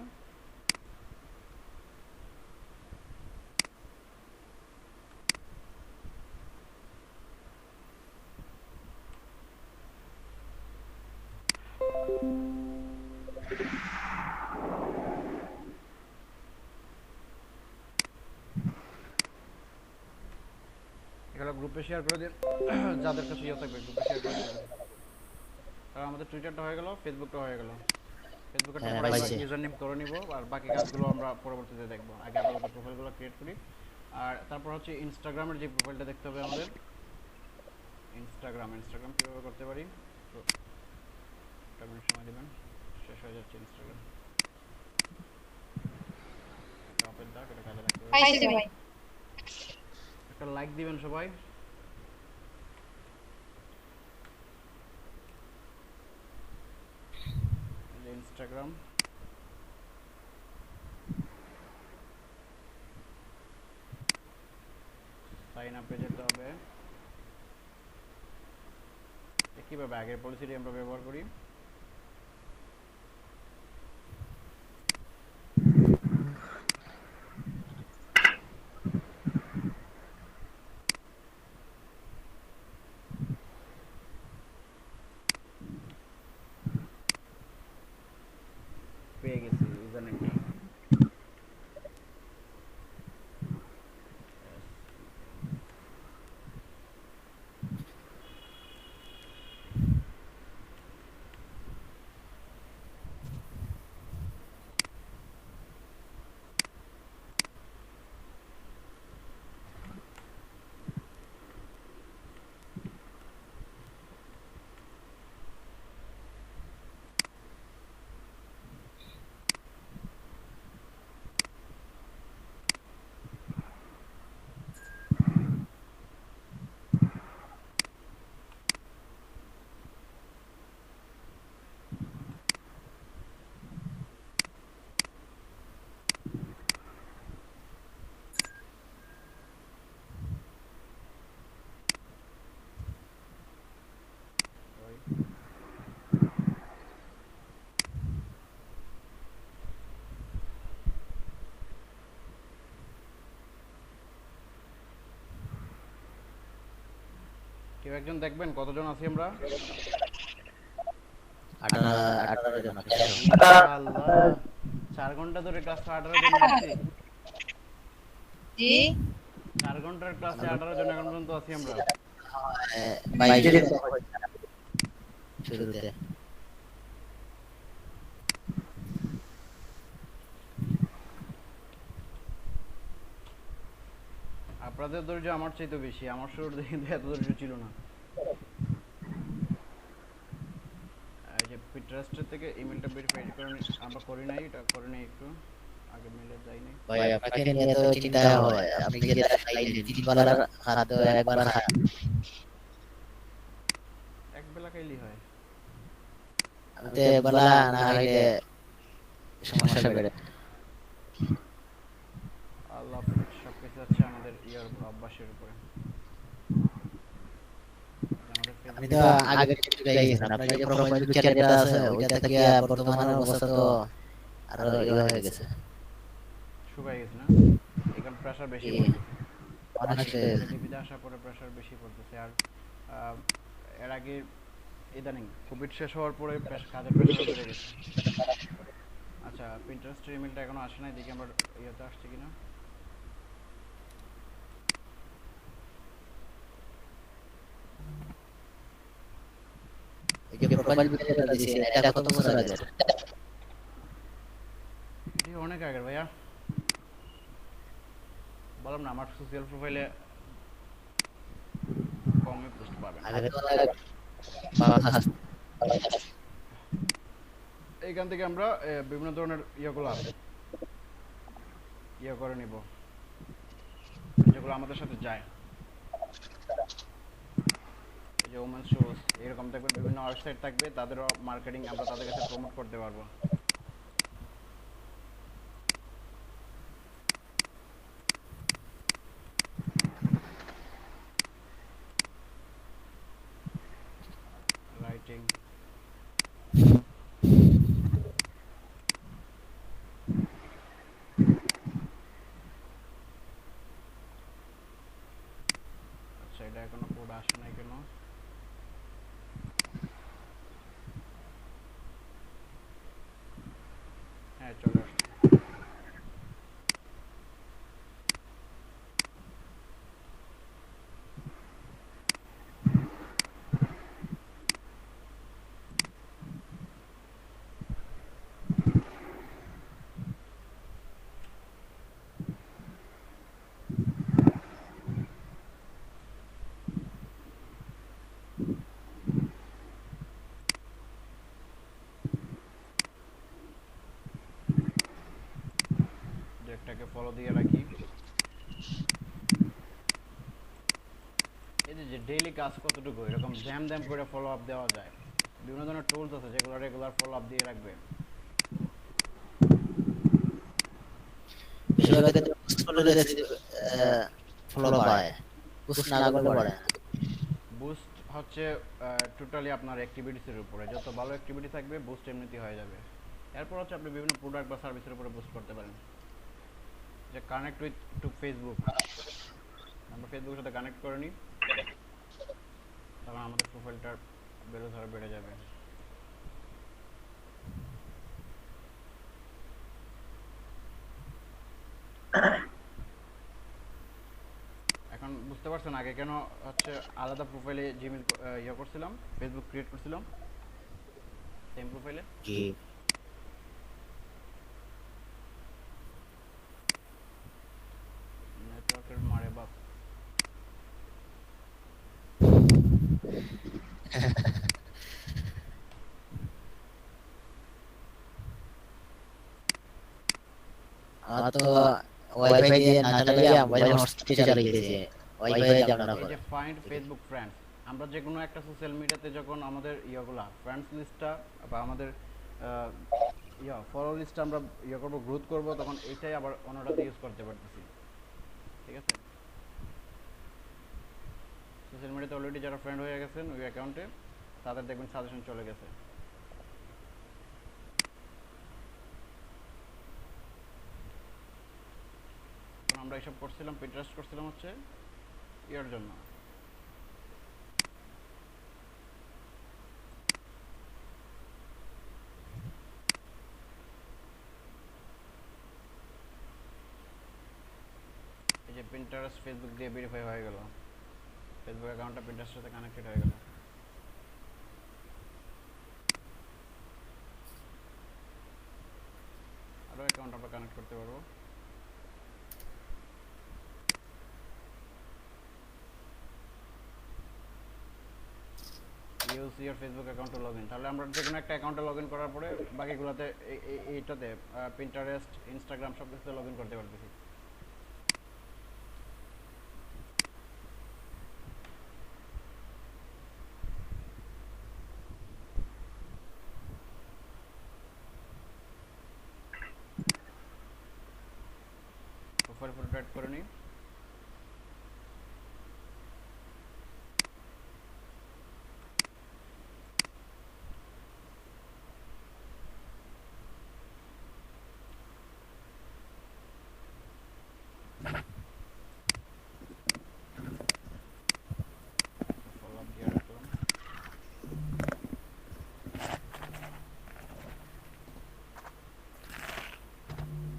এগুলো গ্রুপে শেয়ার করে দিন, যাদের কাছে ইয়ে থাকবে গ্রুপে শেয়ার করে দিন। আর আমাদের টুইটারটা হয়ে গেল, ফেসবুকটা হয়ে গেল। ফেসবুকে আমরা ইউজার নেম করে নিব, আর বাকি কাজগুলো আমরা পরবর্তীতে দেখব। আগে আপাতত প্রোফাইলগুলো ক্রিয়েট করি। আর তারপর হচ্ছে ইনস্টাগ্রামের যে প্রোফাইলটা দেখতে হবে আমাদের। ইনস্টাগ্রাম কীভাবে করতে পারি, তো একটা মিনিট সময় দেবেন, শেষ হয়ে যাচ্ছে ইনস্টাগ্রাম। টপের দাগ, এটা কাজে লাগবে। একটা লাইক দিবেন সবাই। ইনস্টাগ্রাম সাইন আপে যেতে হবে। কিভাবে আগের পলিসিটি আমরা ব্যবহার করি। পেয়ে গেছি ইউজার নেমটা। কেউ একজন দেখবেন কতজন আছি আমরা? 18 জন আছি। আল্লাহ, 4 ঘন্টা ধরে ক্লাসে 18 জন আছি। জি 4 ঘন্টার ক্লাসে 18 জন এখন পর্যন্ত আছি আমরা। বাইরে শুরুতে আপনাদের ধৈর্য আমার চাইতে বেশি, আমার শুরুতে কিন্তু এত ধৈর্য ছিল না। এই যে পিন্টারেস্ট থেকে ইমেলটা ভেরিফাই করে আমরা করি নাই, এটা করে নাই, একটু আগে মেলে যাই নাই। ভাই আপনাকে নিয়ে তো চিন্তা হয়, আপনি কি খাইলেন 3 বেলার খাদ্য একবার খান? এক বেলা খাইলেই হয়। তে বেলা না খাইলে সমস্যা বেড়ে। আল্লাহ সব কিছু হচ্ছে আমাদের ইয়ার অভ্যাসের উপরে। আমি তো আগে কিছু গাইছিলাম, আপনার যে প্রোফাইল পিকচার যেটা আছে ওইটা থেকে বর্তমানের অবস্থা তো আরো ইয়ে হয়ে গেছে, শুকাই গেছে না? এখন প্রেসার বেশি পড়তেছে, টিভিতে আসার পরে প্রেসার বেশি পড়তেছে। আর এর আগে ইদানিং কোভিড শেষ হওয়ার পরে কাজের প্রেসারও বেড়ে গেছে। আচ্ছা পিন্টারেস্টের ইমেলটা এখনো আসে নাই, দেখি আমার ইয়েতে আসছে কিনা। এই যে প্রোফাইল পিকচারটা দিছি এটা কত বছর আগে? এই অনেক আগের ভাইয়া, বললাম না আমার সোশ্যাল প্রোফাইলে কমই পোস্ট পাবেন। আগে তো এইখান থেকে আমরা বিভিন্ন ধরনের ইয়েগুলো ইয়ে করে নিব, যেগুলো আমাদের সাথে যায়। এই যে ওমেন শোস এরকম দেখবেন বিভিন্ন ওয়েবসাইট থাকবে, তাদেরও মার্কেটিং আমরা তাদের কাছে প্রমোট করতে পারবো। চলে আসছে। একটাকে ফলো দিয়ে রাখি। এই যে ডেইলি কাজ কতটুকু এরকম জ্যাম জ্যাম করে ফলো আপ দেওয়া যায়, বিভিন্ন ধরনের টুলস আছে যেগুলো রেগুলার ফলো আপ দিয়ে রাখবে। বেশিরভাগ ক্ষেত্রে পোস্ট করলে দেখছি ফলো পায়, পোস্ট না করলে পারে না। বুস্ট হচ্ছে টোটালি আপনার অ্যাক্টিভিটিসের উপরে, যত ভালো অ্যাক্টিভিটি থাকবে বুস্ট এমনিতেই হয়ে যাবে। এরপর হচ্ছে আপনি বিভিন্ন প্রোডাক্ট বা সার্ভিসের উপরে বুস্ট করতে পারেন। যে কানেক্ট উইথ টু ফেসবুক, আমরা ফেসবুকের সাথে কানেক্ট করে নিই, তখন আমাদের প্রোফাইলটার ভ্যালু ধরে বেড়ে যাবে। এখন বুঝতে পারছেন আগে কেন হচ্ছে আলাদা প্রোফাইলে জিমেল ইয়ে করছিলাম, ফেসবুক ক্রিয়েট করছিলাম সেম প্রোফাইলে? জি নেটওয়ার্কের মারে বাপ। আমার তো ওয়াইফাই দিয়ে না চালিয়ে মোবাইল হটস্পট চালিয়ে দিয়েছে, ওয়াইফাই দিয়ে আমরা এই করে। যে ফাইন্ড ফেসবুক ফ্রেন্ডস, আমরা যে কোনো একটা সোশ্যাল মিডিয়াতে যখন আমাদের ইয়েগুলা ফ্রেন্ডস লিস্টটা বা আমাদের ফলো লিস্টটা আমরা করবো, গ্রোথ করবো, তখন এইটাই আবার অন্যটাতে ইউজ করতে পারতেছি। ঠিক আছে, সোশ্যাল মিডিয়াতে অলরেডি যারা ফ্রেন্ড হয়ে গেছেন ওই অ্যাকাউন্টে, তাদের দেখবেন সাজেশন চলে গেছে। আমরা এসব করছিলাম, পিন্টারেস্ট করছিলাম হচ্ছে ইয়ার জন্য। এই যে পিন্টারেস্ট ফেসবুক দিয়ে ভেরিফাই হয়ে গেল, ফেসবুক অ্যাকাউন্টটা পিন্টারেস্টের সাথে কানেক্টেড হয়ে গেল। আরও অ্যাকাউন্ট আমরা কানেক্ট করতে পারবো। Use your Facebook account two log in, তাহলে আমরা যে কোনো একটা অ্যাকাউন্টে লগ ইন করার পরে বাকিগুলোতে এইটাতে পিন্টারেস্ট, ইনস্টাগ্রাম সব কিছুতে লগ ইন করতে পারতেছি। প্রোফাইল ফটো অ্যাড করে নিই।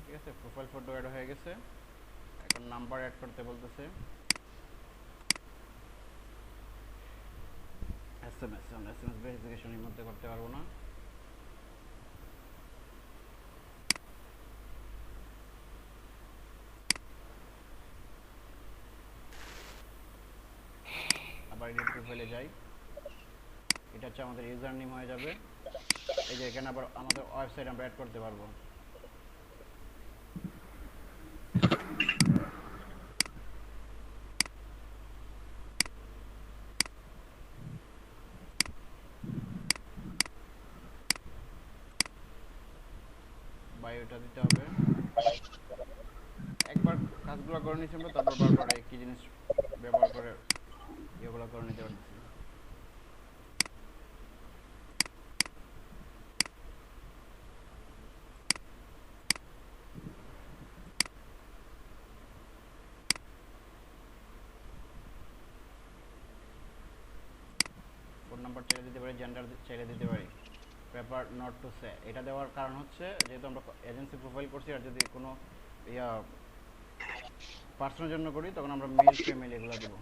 ঠিক আছে, প্রোফাইল ফটো অ্যাড হয়ে গেছে। এখন নাম্বার অ্যাড করতে বলতেছে। এসএমএস, আমরা এসএমএস ভেরিফিকেশনের মধ্যে করতে পারবো না। আবার এডিট প্রোফাইলে যাই, এটা হচ্ছে আমাদের ইউজার নেম হয়ে যাবে। এই যে এখানে আবার আমাদের ওয়েবসাইট আমরা অ্যাড করতে পারবো। বায়োটা দিতে হবে। একবার কাজগুলো করে নিচ্ছি আমরা, তারপর বারবার একই জিনিস ব্যবহার করে এগুলো করে নিতে পারতেছি। ফোন নাম্বার চাইলে দিতে পারি, জেন্ডার চাইলে দিতে পারি। পেপার নট টু সে, এটা দেওয়ার কারণ হচ্ছে যেহেতু আমরা এজেন্সি প্রোফাইল করছি, আর যদি কোনো ইয়া পার্সোনাল জন্য করি তখন আমরা মেল ফিমেল এগুলো দেবো।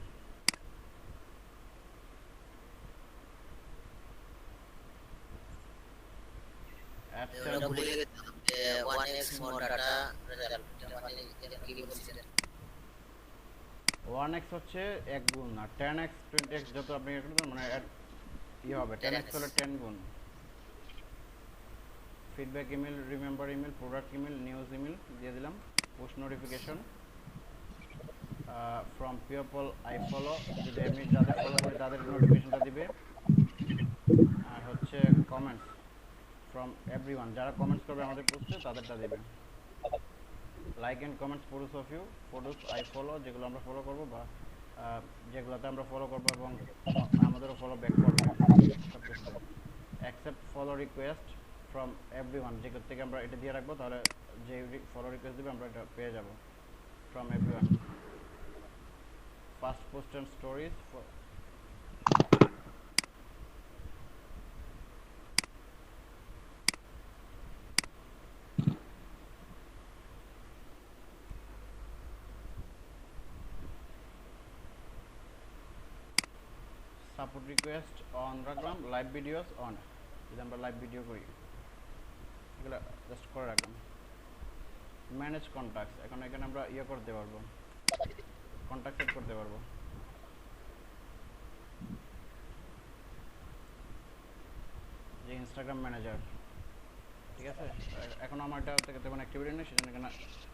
ভুলে গেছিলাম যে 1x more data result মানে কি বলছিলেন 1x হচ্ছে 1 গুণ, আর 10x 20x যত আপনি করবেন মানে ইয়ে হবে, 10x হলে 10 গুণ। Feedback email, remember email, product email, news email দিয়ে দিলাম। Push notification from people I follow, যদি আমি যাদের ফলো করি তাদের নোটিফিকেশনটা দিবে। আর হচ্ছে কমেন্টস ফ্রম এভরিওয়ান, যারা কমেন্টস করবে আমাদের পোস্টে তাদেরটা দেবে। Like and comments photos of you, photos I follow, যেগুলো আমরা ফলো করবো বা যেগুলোতে আমরা ফলো করবো এবং আমাদেরও ফলো ব্যাক করবে সব কিছু। Accept follow request from everyone, যেগুলো থেকে আমরা এটা দিয়ে রাখবো, তাহলে যে ফলো রিকোয়েস্ট দেবে আমরা এটা পেয়ে যাব। From everyone. First post and stories support request on রাখলাম, লাইভ ভিডিওস অন, যদি আমরা লাইভ ভিডিও করি এগুলো জাস্ট করে রাখলাম। ম্যানেজ কন্ট্যাক্টস, এখন এখানে আমরা ইয়ে করতে পারবো, কন্ট্যাক্ট সেট করতে পারবো। যে ইনস্টাগ্রাম ম্যানেজার, ঠিক আছে। এখন আমার এটা থেকে তেমন অ্যাক্টিভিটি নেই, সেজন্য এখানে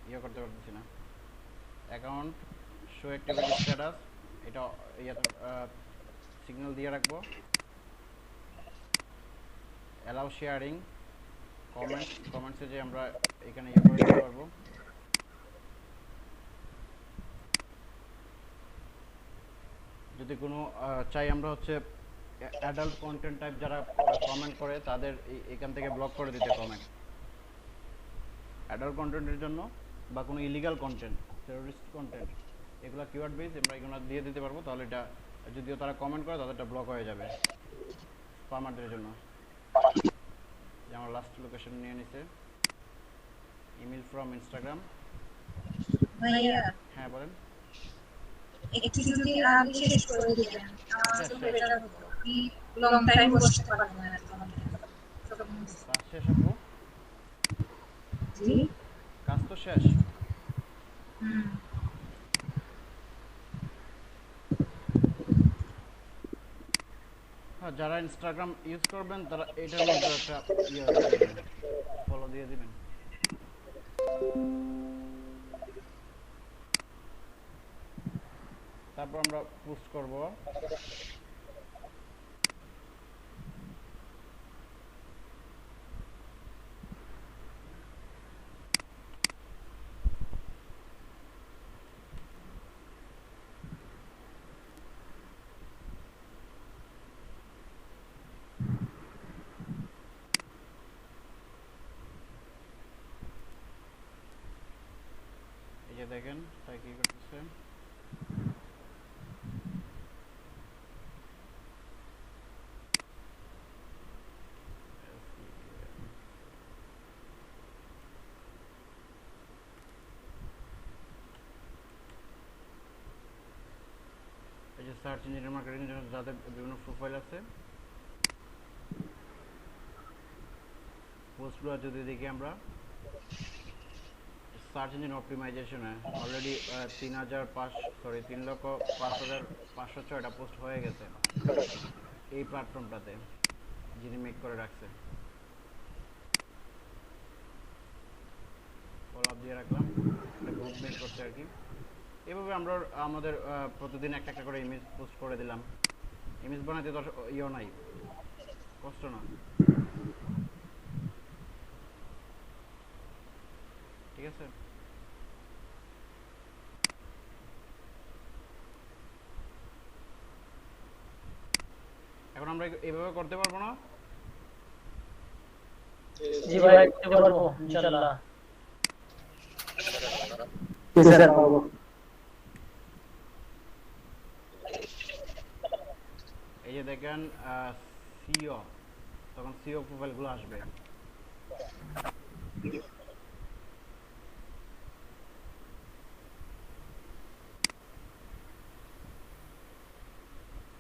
ইয়ে করতে পারতেছি না। অ্যাকাউন্ট শো অ্যাক্টিভিটি স্ট্যাটাস, এটা ইয়াতে সিগন্যাল দিয়ে রাখবো। অ্যালাউ শেয়ারিং, কমেন্টসে যে আমরা এখানে ইয়ে করে দিতে পারবো। যদি কোনো চাই আমরা হচ্ছে অ্যাডাল্ট কন্টেন্ট টাইপ যারা কমেন্ট করে তাদের এখান থেকে ব্লক করে দিতে কমেন্ট। অ্যাডাল্ট কন্টেন্টের জন্য বা কোনো ইলিগাল কন্টেন্ট, টেরোরিস্ট কন্টেন্ট, এগুলো কিওয়ার্ড বেস আমরা এগুলো দিয়ে দিতে পারবো, তাহলে এটা যদিও তারা কমেন্ট করে তাদেরটা ব্লক হয়ে যাবে স্প্যামারদের জন্য। যে আমার লাস্ট লোকেশন নিয়ে নিছে। Email from Instagram. ভাইয়া হ্যাঁ বলেন। একটু যদি আগে শেষ করে দিতেন আমার তো বেটার হতো, কি লং টাইম বসতে পারবো না তোমাদের কাজ শেষ আপু? জি কাজ তো শেষ। হ্যাঁ, যারা ইনস্টাগ্রাম ইউজ করবেন তারা এটার মধ্যে একটা ইয়ে ফলো দিয়ে দিবেন। তারপর আমরা পোস্ট করব। এই যে দেখেন তাই কি করতেছে। এই যে সার্চ ইঞ্জিন মার্কেটিং এর জন্য যাদের বিভিন্ন প্রোফাইল আছে, পোস্টগুলো যদি দেখি আমরা সার্চ ইঞ্জিন অপটিমাইজেশনে অলরেডি 3,05,5,506টা পোস্ট হয়ে গেছে এই প্ল্যাটফর্মটাতে, যিনি মেক করে রাখছে। ফলো আপ দিয়ে রাখলাম, একটা গ্রুপ মেক করছে আর কি। এভাবে আমরা আমাদের প্রতিদিন একটা একটা করে ইমেজ পোস্ট করে দিলাম। ইমেজ বানাতে তো ইয়েও নাই, কষ্ট না, ঠিক আছে। এখন আমরা এইভাবে করতে পারবো না? জি ভাই করতে পারবো ইনশাআল্লাহ। জি স্যার পারবো। এই যে দেখেন সিও তখন সিও প্রোফাইলগুলো আসবে।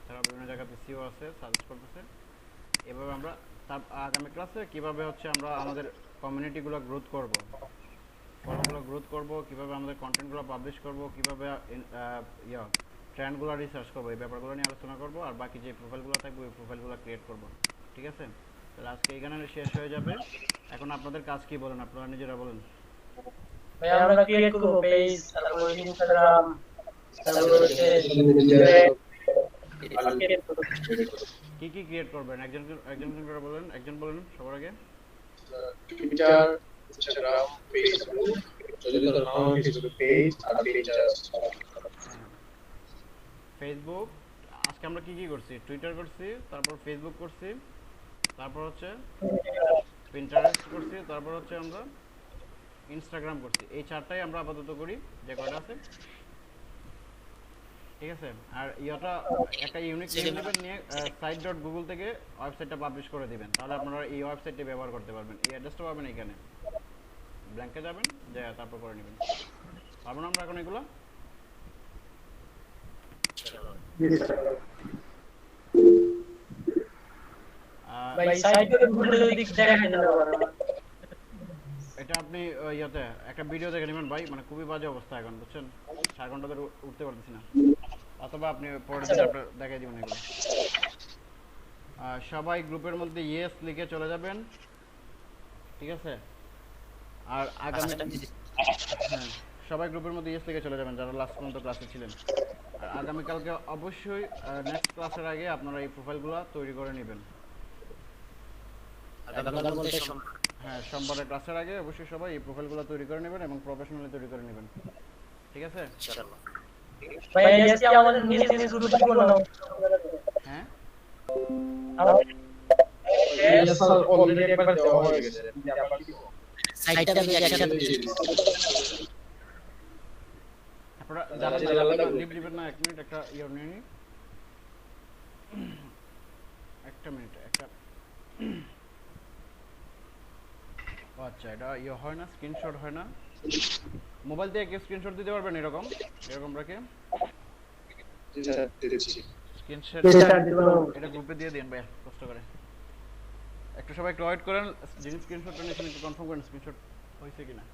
তারা বিভিন্ন জায়গাতে সিও আছে সাজেস্ট করতেছে। এভাবে আমরা তার আগামী ক্লাসে কিভাবে হচ্ছে আমরা আমাদের কমিউনিটিগুলো গ্রোথ করব, ফলোগুলো গ্রোথ করব, কিভাবে আমাদের কন্টেন্টগুলো পাবলিশ করব, কিভাবে ট্রেন্ডগুলো রিসার্চ করবো, এই ব্যাপারগুলো নিয়ে আলোচনা করব। আর বাকি যে প্রোফাইলগুলো থাকবে ওই প্রোফাইলগুলো ক্রিয়েট করব। ঠিক আছে, তাহলে আজকে এখানে শেষ হয়ে যাবে। এখন আপনাদের কাজ কি বলেন, আপনারা নিজেরা বলেন। ভাই আমরা ক্রিয়েট করব পেজ, তারপর ইনস্টাগ্রাম, তারপর হচ্ছে কি কি ক্রিয়েট করবেন একজন একজন করে বলেন, একজন বলেন সবার আগে। টুইটার, ইনস্টাগ্রাম, ফেসবুক, যদি তোর ফেসবুক পেজ আর ফেসবুক আজকে আমরা কি কি করছি, টুইটার করছি, তারপর ফেসবুক করছি, তারপর হচ্ছে পিন্টারেস্ট করছি, তারপর হচ্ছে আমরা ইনস্টাগ্রাম করছি। এই চারটাই আমরা আপাতত করি যে কয়টা আছে। ঠিক আছে, আর ইয়েটা একটা ইউনিক নেম নেবেন, নিয়ে site.google থেকে ওয়েবসাইটটা পাবলিশ করে দিবেন, তাহলে আপনারা এই ওয়েবসাইটটি ব্যবহার করতে পারবেন। এই অ্যাড্রেসটা পাবেন এখানে, ব্ল্যাঙ্কে যাবেন, যে তারপর করে নেবেন। পারবো না আমরা এখন এগুলো? ভাই সাইটে ঘুরে যদি দেখাই দিতে পারো। এটা আপনি ইয়াতে একটা ভিডিও দেখে নেবেন ভাই, মানে খুবই বাজে অবস্থা এখন, বুঝছেন? 4 ঘন্টা ধরে উঠতে পারতেছি না। অথবা আপনি পরের দিন আপনার দেখাই দিবেন এগুলো। সবাই গ্রুপের মধ্যে ইয়েস লিখে চলে যাবেন, ঠিক আছে? আর আগামী হ্যাঁ, সবাই গ্রুপের মধ্যে ইয়েস লিখে চলে যাবেন যারা লাস্ট পর্যন্ত ক্লাসে ছিলেন। আর আগামীকালকে অবশ্যই নেক্সট ক্লাসের আগে আপনারা এই প্রোফাইলগুলো তৈরি করে নেবেন। হ্যাঁ, সোমবারের ক্লাসের আগে অবশ্যই সবাই এই প্রোফাইলগুলো তৈরি করে নেবেন এবং প্রফেশনালি তৈরি করে নেবেন। ঠিক আছে? ইনশাআল্লাহ। ভাই আজকে আমাদের নিজ নিজ গ্রুপে কি বলবো? হ্যাঁ, স্যার অলরেডি একবার দেওয়া হয়ে গেছে, আবার কি সাইটটা আমি একসাথে দিয়ে দিচ্ছি। আপনারা যারা লিভ দিবেন না, 1 মিনিট একটা ইয়ে নিয়ে নিন। 1 মিনিট একটা আচ্ছা, এটা ইয়ে হয় না, স্ক্রিনশট হয় না। মোবাইল দিয়ে কি স্ক্রিনশট দিতে পারবেন এরকম রাখে? স্ক্রিনশট এটা গ্রুপে দিয়ে দিন ভাই, কষ্ট করে। একটু সবাই একটু ওয়েট করেন, যিনি স্ক্রিনশটটা নিয়েছেন একটু কনফার্ম করেন স্ক্রিনশট হয়েছে কিনা।